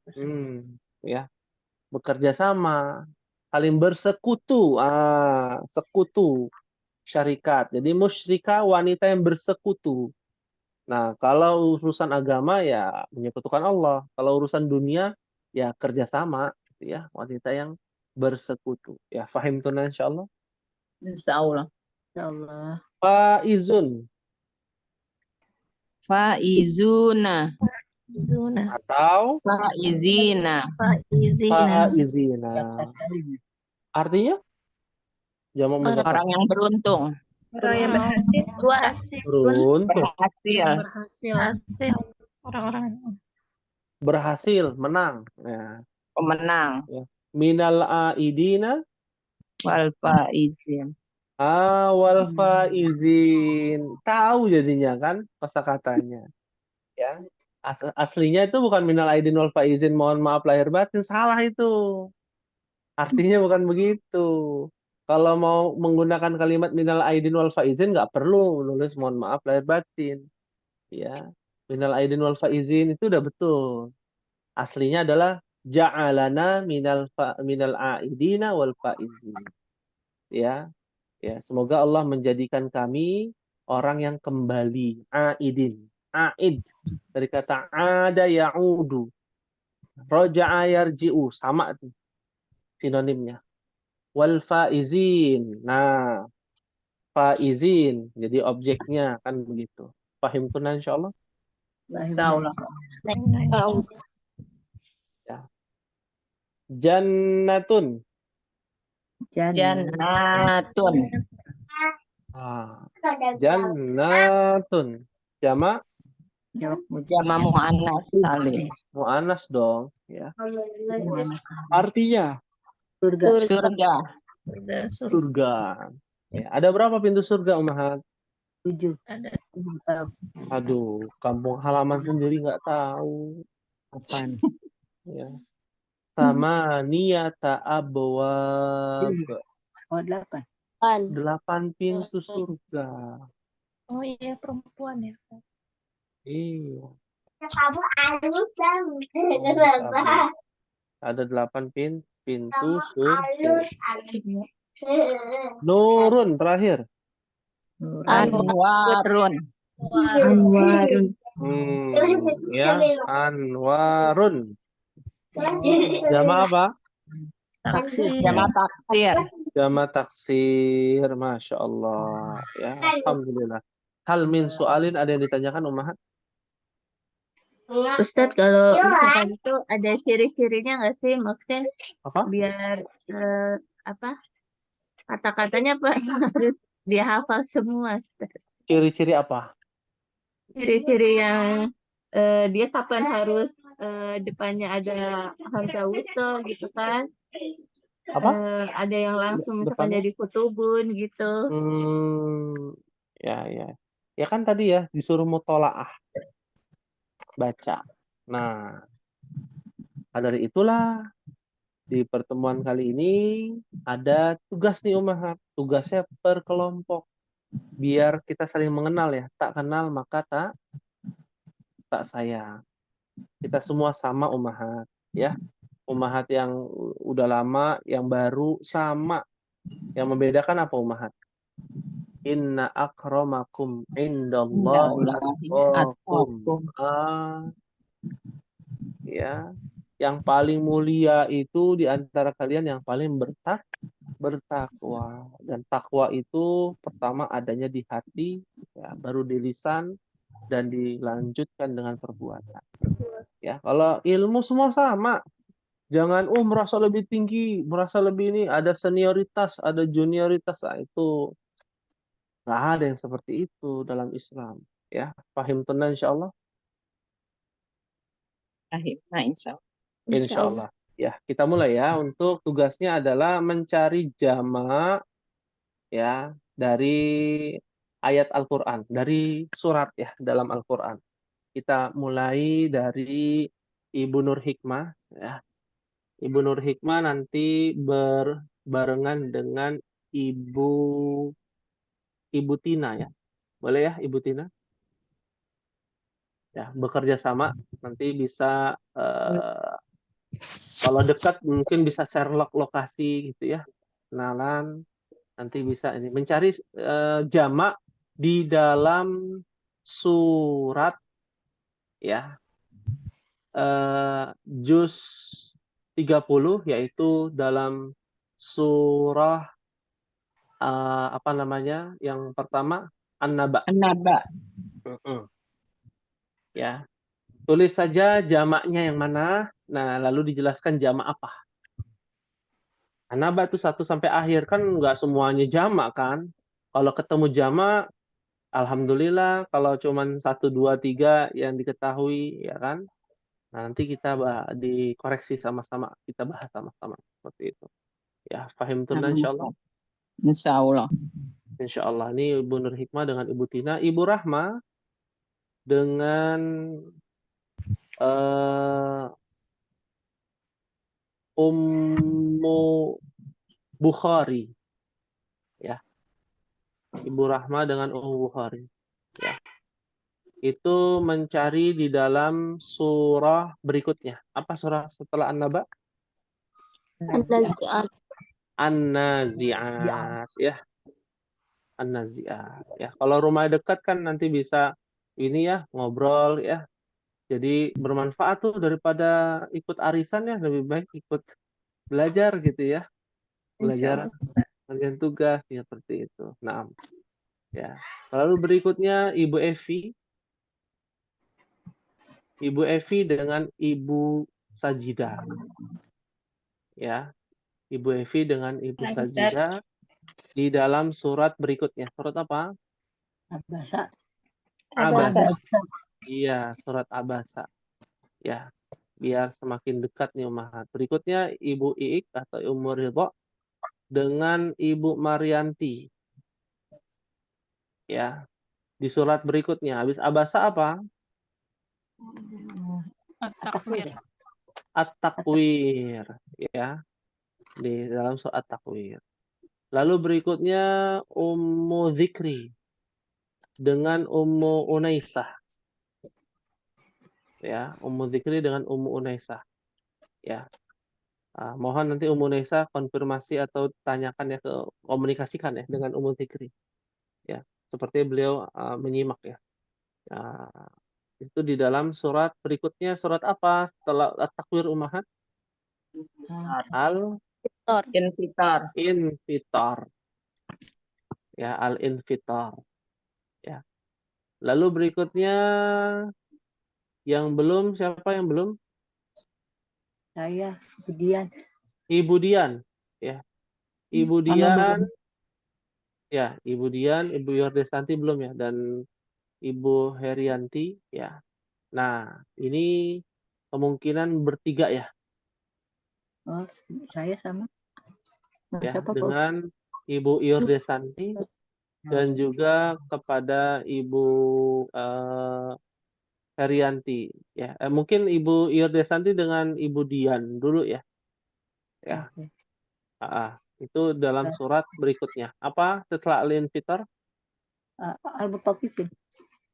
Ya. Bekerja sama, saling bersekutu. Sekutu, syarikat. Jadi musyrikah wanita yang bersekutu. Nah, kalau urusan agama ya menyekutukan Allah. Kalau urusan dunia ya kerjasama, gitu ya, wanita yang bersekutu. Ya, fahim tuh insyaallah. Insyaallah. insyaallah. Faizun Faizuna. Zuna. atau Faizina. Faizina. faizina. Artinya jamak muzakkar Orang yang beruntung. Orang yang berhasil. Berhasil. beruntung, Berhasil. Berhasil. Berhasil. Orang-orang. berhasil, menang. Ya. Pemenang. Minal aidina Wal faizin. wal faizin. Tahu jadinya kan kosakatanya. Ya. Aslinya itu bukan minal aidin wal faizin, mohon maaf lahir batin, salah itu. Artinya bukan begitu. Kalau mau menggunakan kalimat minal aidin wal faizin nggak perlu nulis mohon maaf lahir batin. Ya. Minal aidin wal faizin itu udah betul. Aslinya adalah ja'alana minal aidina wal faizin. Ya. Ya, semoga Allah menjadikan kami orang yang kembali, aidin. Aid dari kata ada ya'udu. Raja'a yarji'u, sama tuh sinonimnya. Wal faizin. Nah, faizin jadi objeknya kan begitu. Pahim tuh insyaallah. Insyaallah. Ya. Jannatun. Jannatun. Jannatun. Jamak Jama muannas salim. muannas dong, ya. Artinya surga. Surga. surga. Ya, ada berapa pintu surga, Ummahat? 7. Ada. Aduh, kampung halaman sendiri nggak tahu. Apaan? Ya. Sama niyata abwab. Oh, 8. 8 pintu surga. Oh iya, perempuan ya. Iya. Kamu Ada 8 pintu surga. Nurun terakhir. Anwarun. Anwarun. Ya, anwarun. Jama apa? Taksir. Jama taksir. Jama taksir, masya Allah. Ya, alhamdulillah. Hal min soalin, ada yang ditanyakan, Ummahat? Ustadz, kalau misalkan itu ada ciri-cirinya nggak sih? Maksudnya Apa? biar apa kata-katanya apa harus dihafal semua. Ciri-ciri apa? Ciri-ciri yang dia kapan harus depannya ada hamzah wasl gitu kan? Apa? Ada yang langsung misalkan Depannya? jadi kutubun gitu. Ya. Ya kan tadi ya disuruh mutolaah baca. Nah, dari itulah di pertemuan kali ini ada tugas nih Ummahat. Tugasnya per kelompok. Biar kita saling mengenal ya. Tak kenal maka tak sayang. Kita semua sama Ummahat, ya. Ummahat yang udah lama, yang baru sama. Yang membedakan apa Ummahat? Inna akramakum indallahi atqakum. Ya, yang paling mulia itu di antara kalian yang paling bertakwa. Dan takwa itu pertama adanya di hati, ya, baru di lisan, dan dilanjutkan dengan perbuatan. Ya, kalau ilmu semua sama. Jangan merasa lebih tinggi, merasa lebih ini, ada senioritas, ada junioritas. Nah, itu nggak ada yang seperti itu dalam Islam. Ya, paham tunan insyaallah. Nah, insyaallah. Insyaallah. Ya, kita mulai ya. Untuk tugasnya adalah mencari jamak ya dari ayat Al-Qur'an, dari surat ya dalam Al-Qur'an. Kita mulai dari Ibu Nur Hikmah ya. Ibu Nur Hikmah nanti berbarengan dengan Ibu Tina ya. Boleh ya Ibu Tina? Ya, bekerja sama nanti bisa kalau dekat mungkin bisa share lokasi gitu ya. Kenalan, nanti bisa ini mencari jamak di dalam surat ya juz 30 yaitu dalam surah apa namanya? Yang pertama An-Naba. An-Naba. Ya. Tulis saja jamaknya yang mana. Nah, lalu dijelaskan jamak apa. An-Naba itu 1 sampai akhir kan nggak semuanya jamak kan. Kalau ketemu jamak alhamdulillah, kalau cuman 1 2 3 yang diketahui ya kan. Nah, nanti kita dikoreksi sama-sama, kita bahas sama-sama seperti itu. Ya, fahim tunan insyaallah. Insyaallah. Insyaallah. Ini Ibu Nur Hikmah dengan Ibu Tina, Ibu Rahma dengan Ummu Bukhari. Ya. Ibu Rahma dengan Ummu Bukhari. Ya. Itu mencari di dalam surah berikutnya. Apa surah setelah An-Naba? An-Nazi'at. An-Nazi'at ya. An-Nazi'at ya. Kalau rumah dekat kan nanti bisa ini ya, ngobrol ya. Jadi bermanfaat tuh daripada ikut arisan ya, lebih baik ikut belajar gitu ya. Belajar bagian tugas ya, seperti itu. Nah, ya. Lalu berikutnya Ibu Evi. Ibu Evi dengan Ibu Sajidah. Ya. Ibu Evi dengan Ibu Sajidah di dalam surat berikutnya. Surat apa? Abasa. Abasa. Iya, surat Abasa. Ya, biar semakin dekat nih Ummahat. Berikutnya Ibu Iik atau Ummu Ridho dengan Ibu Marianti. Ya, di surat berikutnya. Habis Abasa apa? At-Takwir. At-Takwir. Ya, di dalam surat At-Takwir. Lalu berikutnya Ummu Dzikri dengan Ummu Unaisah. Ya, Ummu Dzikri dengan Ummu Unaisah. Ya. Mohon nanti Ummu Unaisah konfirmasi atau tanyakan ya, komunikasikan ya dengan Ummu Dzikri. Ya, seperti beliau menyimak ya. Itu di dalam surat berikutnya, surat apa setelah At-Takwir Ummahat? Infitar. Infitar. Ya, Al-Infitar. Ya. Lalu berikutnya yang belum, siapa yang belum? Saya, Ibu Dian. Ibu Dian, ya. Ibu Dian, ya. Ibu Dian, Ibu Yordesanti belum ya, dan Ibu Herianti, ya. Nah, ini kemungkinan bertiga ya. Oh, saya sama. Ya, Siapa, Pak? dengan Ibu Yordesanti dan juga kepada Ibu Herianti. Ya, mungkin Ibu Yordesanti dengan Ibu Dian dulu ya. Ya. Itu dalam surat berikutnya. Apa setelah Al-Infitar? Al-Mutaffifin.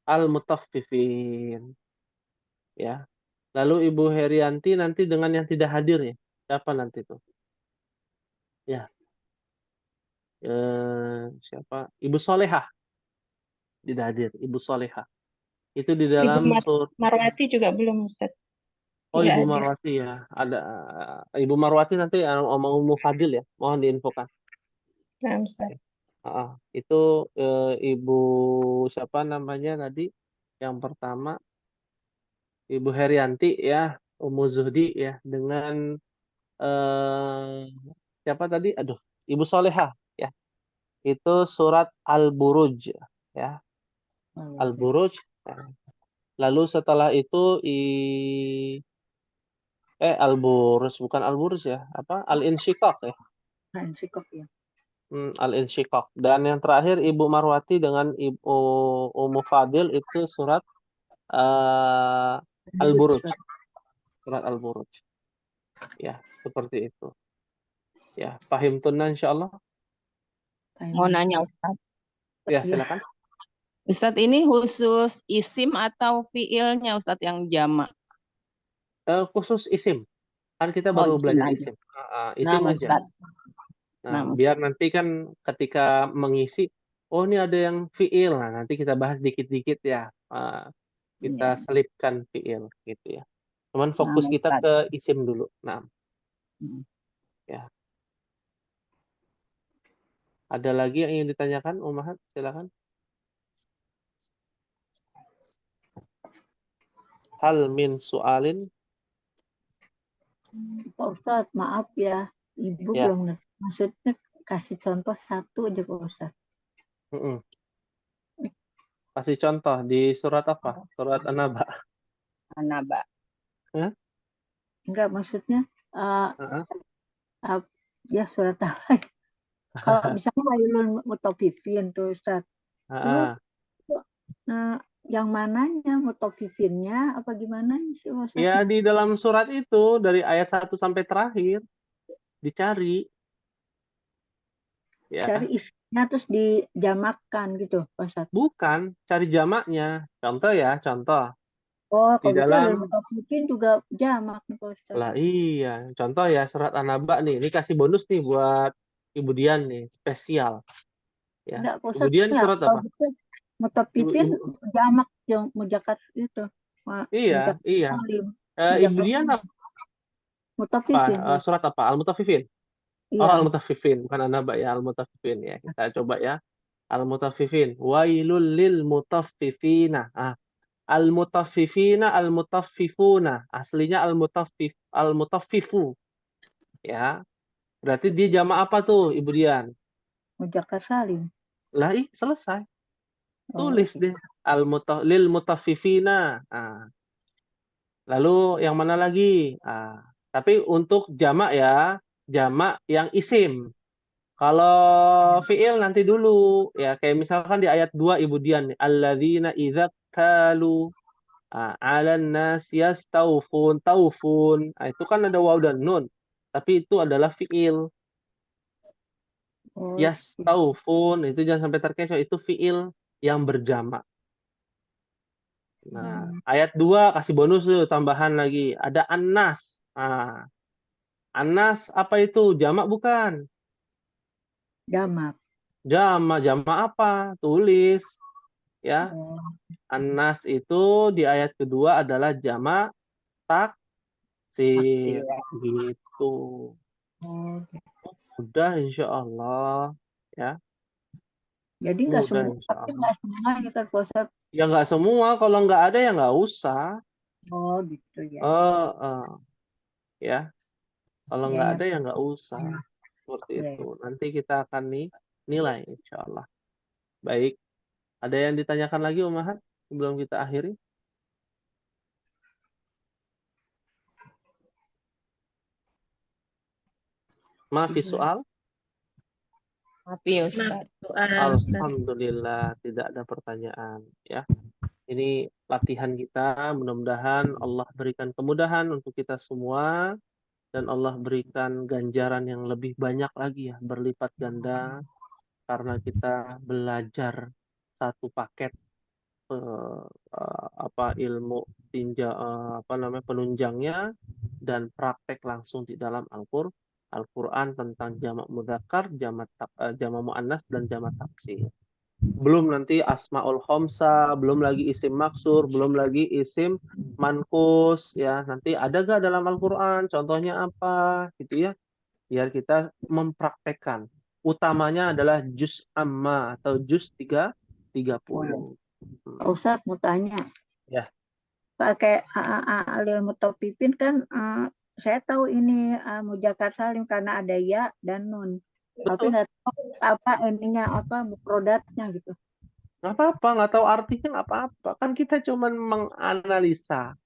Al-Mutaffifin. Ya. Lalu Ibu Herianti nanti dengan yang tidak hadir ya. Siapa nanti tuh? Ya. Siapa? Ibu Solehah. Tidak hadir. Ibu Solehah. Itu di dalam Marwati juga belum, Ustaz. Oh, Tidak Ibu hadir. Marwati ya. Ada Ibu Marwati nanti sama Ummu Fadil ya. Mohon diinfokan. Nah, Ustaz. Itu Ibu siapa namanya tadi? Yang pertama Ibu Herianti ya, Ummu Zuhdi ya, dengan siapa tadi? Aduh, Ibu Solehah ya. Itu surat Al-Buruj ya. Al-Buruj. Lalu setelah itu Al-Buruj bukan Al-Buruj ya. Apa? Al-Insyiqaq ya. Al-Insyiqaq ya. Al-Insyiqaq. Dan yang terakhir Ibu Marwati dengan Ibu Ummu Fadil itu surat Al-Buruj. Surat Al-Buruj. Ya, seperti itu. Ya, pahim tunna insyaallah. Mau nanya Ustaz. Ya, silakan. Ustadz ini khusus isim atau fiilnya Ustadz yang jamak? Khusus isim. Kan kita Oh, baru isim belajar aja. isim. Isim Nama aja. Ustadz. Nah, Nama biar nanti kan ketika mengisi, oh ini ada yang fiil. Nah, nanti kita bahas dikit-dikit ya. Kita Iya. selipkan fiil gitu ya. Cuman fokus Nama kita Ustadz. ke isim dulu. Nah, Hmm. ya. Ada lagi yang ingin ditanyakan, Ummahat? Silakan. Hal min su'alin? Pak Ustadz, maaf ya, Ibu Ya. belum ngerti. Maksudnya kasih contoh satu aja Pak Ustadz. Mm-mm. Kasih contoh di surat apa? Surat An-Naba. Anaba. Enggak, maksudnya Heeh. ya surat apa? Kalau misalnya wailul mutaffifin tuh Ustadz. Heeh. Nah, yang mananya mutaffifinnya apa gimana sih Ustadz? Ya, di dalam surat itu dari ayat 1 sampai terakhir dicari. Ya. Cari isinya terus dijamakkan gitu Pak Ustadz. Bukan, cari jamaknya. Contoh ya, contoh. Oh, Di kalau gitu dalam mutaffifin juga jamak nih Pak Ustadz. lah iya, contoh ya surat An-Naba nih. Ini kasih bonus nih buat Ibu Dian nih, spesial. Ya. Enggak, Pak Ibu Ustadz, Dian enggak. surat Kalau apa? gitu mutaffifin jamak yang mujakat itu. Iya, iya. Salim. Ibu Dian apa? Mutaffifin. Surat apa? Al-Mutaffifin. Oh, Iya. Al-Mutaffifin, bukan An-Naba ya, Al-Mutaffifin ya. Kita coba ya. Al-Mutaffifin. Wailul lil mutaffifina. Al-mutaffifina, al-mutaffifuna. Aslinya al-mutaffifu. Ya. Berarti dia jamak apa tuh, Ibu Dian? Mujakat salim. Lah, selesai. Oh, Tulis deh. Lil mutaffifina. Lalu yang mana lagi? Tapi untuk jamak ya, jamak yang isim. Kalau fiil nanti dulu ya, kayak misalkan di ayat 2 Ibu Dian, alladzina idza qalu 'alan nas yastawfun, taufun. Itu kan ada waw dan nun. Tapi itu adalah fiil. Oh, Yastawfun itu jangan sampai terkecoh, itu fiil yang berjamak. Nah, ayat 2 kasih bonus tuh tambahan lagi. Ada annas. Annas apa itu? Jamak bukan? jamak. Jamak apa? Tulis. Ya. Annas itu di ayat kedua adalah jamak taksir. Gitu. Udah insya Allah. Ya. Jadi nggak Udah semua, insya tapi Allah. nggak semuanya kan Pak Ustadz. Ya nggak semua. Kalau nggak ada ya nggak usah. Oh, gitu ya. Ya. Kalau nggak ada ya nggak usah. Seperti Ya. itu. Nanti kita akan nilai insya Allah. Baik. Ada yang ditanyakan lagi Ummahat sebelum kita akhiri? Maafi soal? Maaf ya Ustadz. Alhamdulillah tidak ada pertanyaan ya. Ini latihan kita, mudah-mudahan Allah berikan kemudahan untuk kita semua dan Allah berikan ganjaran yang lebih banyak lagi ya, berlipat ganda karena kita belajar satu paket ilmu penunjangnya dan praktek langsung di dalam Al-Quran tentang jamak mudzakkar, jamak muannas dan jamak taksir. Belum nanti asmaul khamsa, belum lagi isim maksur, belum lagi isim manqus ya. Nanti ada gak dalam Al-Quran? Contohnya apa? Gitu ya. Biar kita mempraktekkan. Utamanya adalah juz amma atau juz 30. Pak Ustadz mau tanya. Ya. Pakai alil mutaffifin kan saya tahu ini mujakat salim karena ada ya dan nun. Tapi nggak tahu apa ininya apa mufradatnya gitu. Nggak apa-apa, nggak tahu artinya nggak apa-apa. Kan kita cuma menganalisa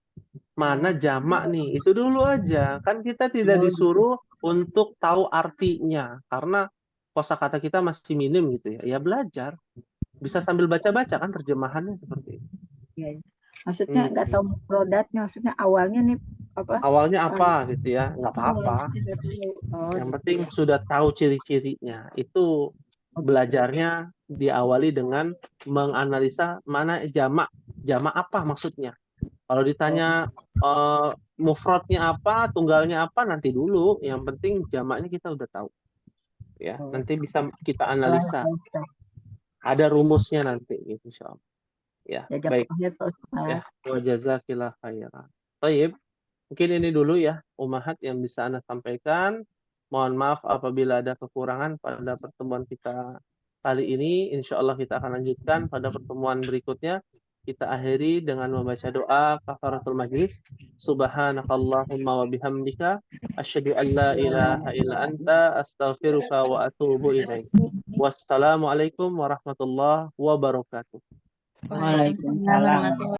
mana jamak nih. Itu dulu aja. Kan kita tidak disuruh untuk tahu artinya. Karena kosakata kita masih minim gitu ya. Ya belajar. Bisa sambil baca-baca kan terjemahannya seperti itu. Ya. Maksudnya nggak tahu mufradatnya. Maksudnya awalnya nih apa? Awalnya apa gitu ya. Nggak apa-apa. Yang penting sudah tahu ciri-cirinya. Itu belajarnya diawali dengan menganalisa mana jamak apa maksudnya. Kalau ditanya mufradnya apa, tunggalnya apa, nanti dulu. Yang penting jamaknya kita udah tahu. Ya, nanti bisa kita analisa. Ada rumusnya nanti, gitu, insyaallah. Ya, baik. Ya, wa jazakillah khairan. Baik. Mungkin ini dulu ya, Ummahat yang bisa Anda sampaikan. Mohon maaf apabila ada kekurangan pada pertemuan kita kali ini. Insya Allah kita akan lanjutkan pada pertemuan berikutnya. Kita akhiri dengan membaca doa kafaratul majlis. Subhanakallahumma wa bihamdika asyhadu an la ilaha illa anta astaghfiruka wa atubu ilaik. Wassalamualaikum warahmatullahi wabarakatuh. Waalaikumsalam.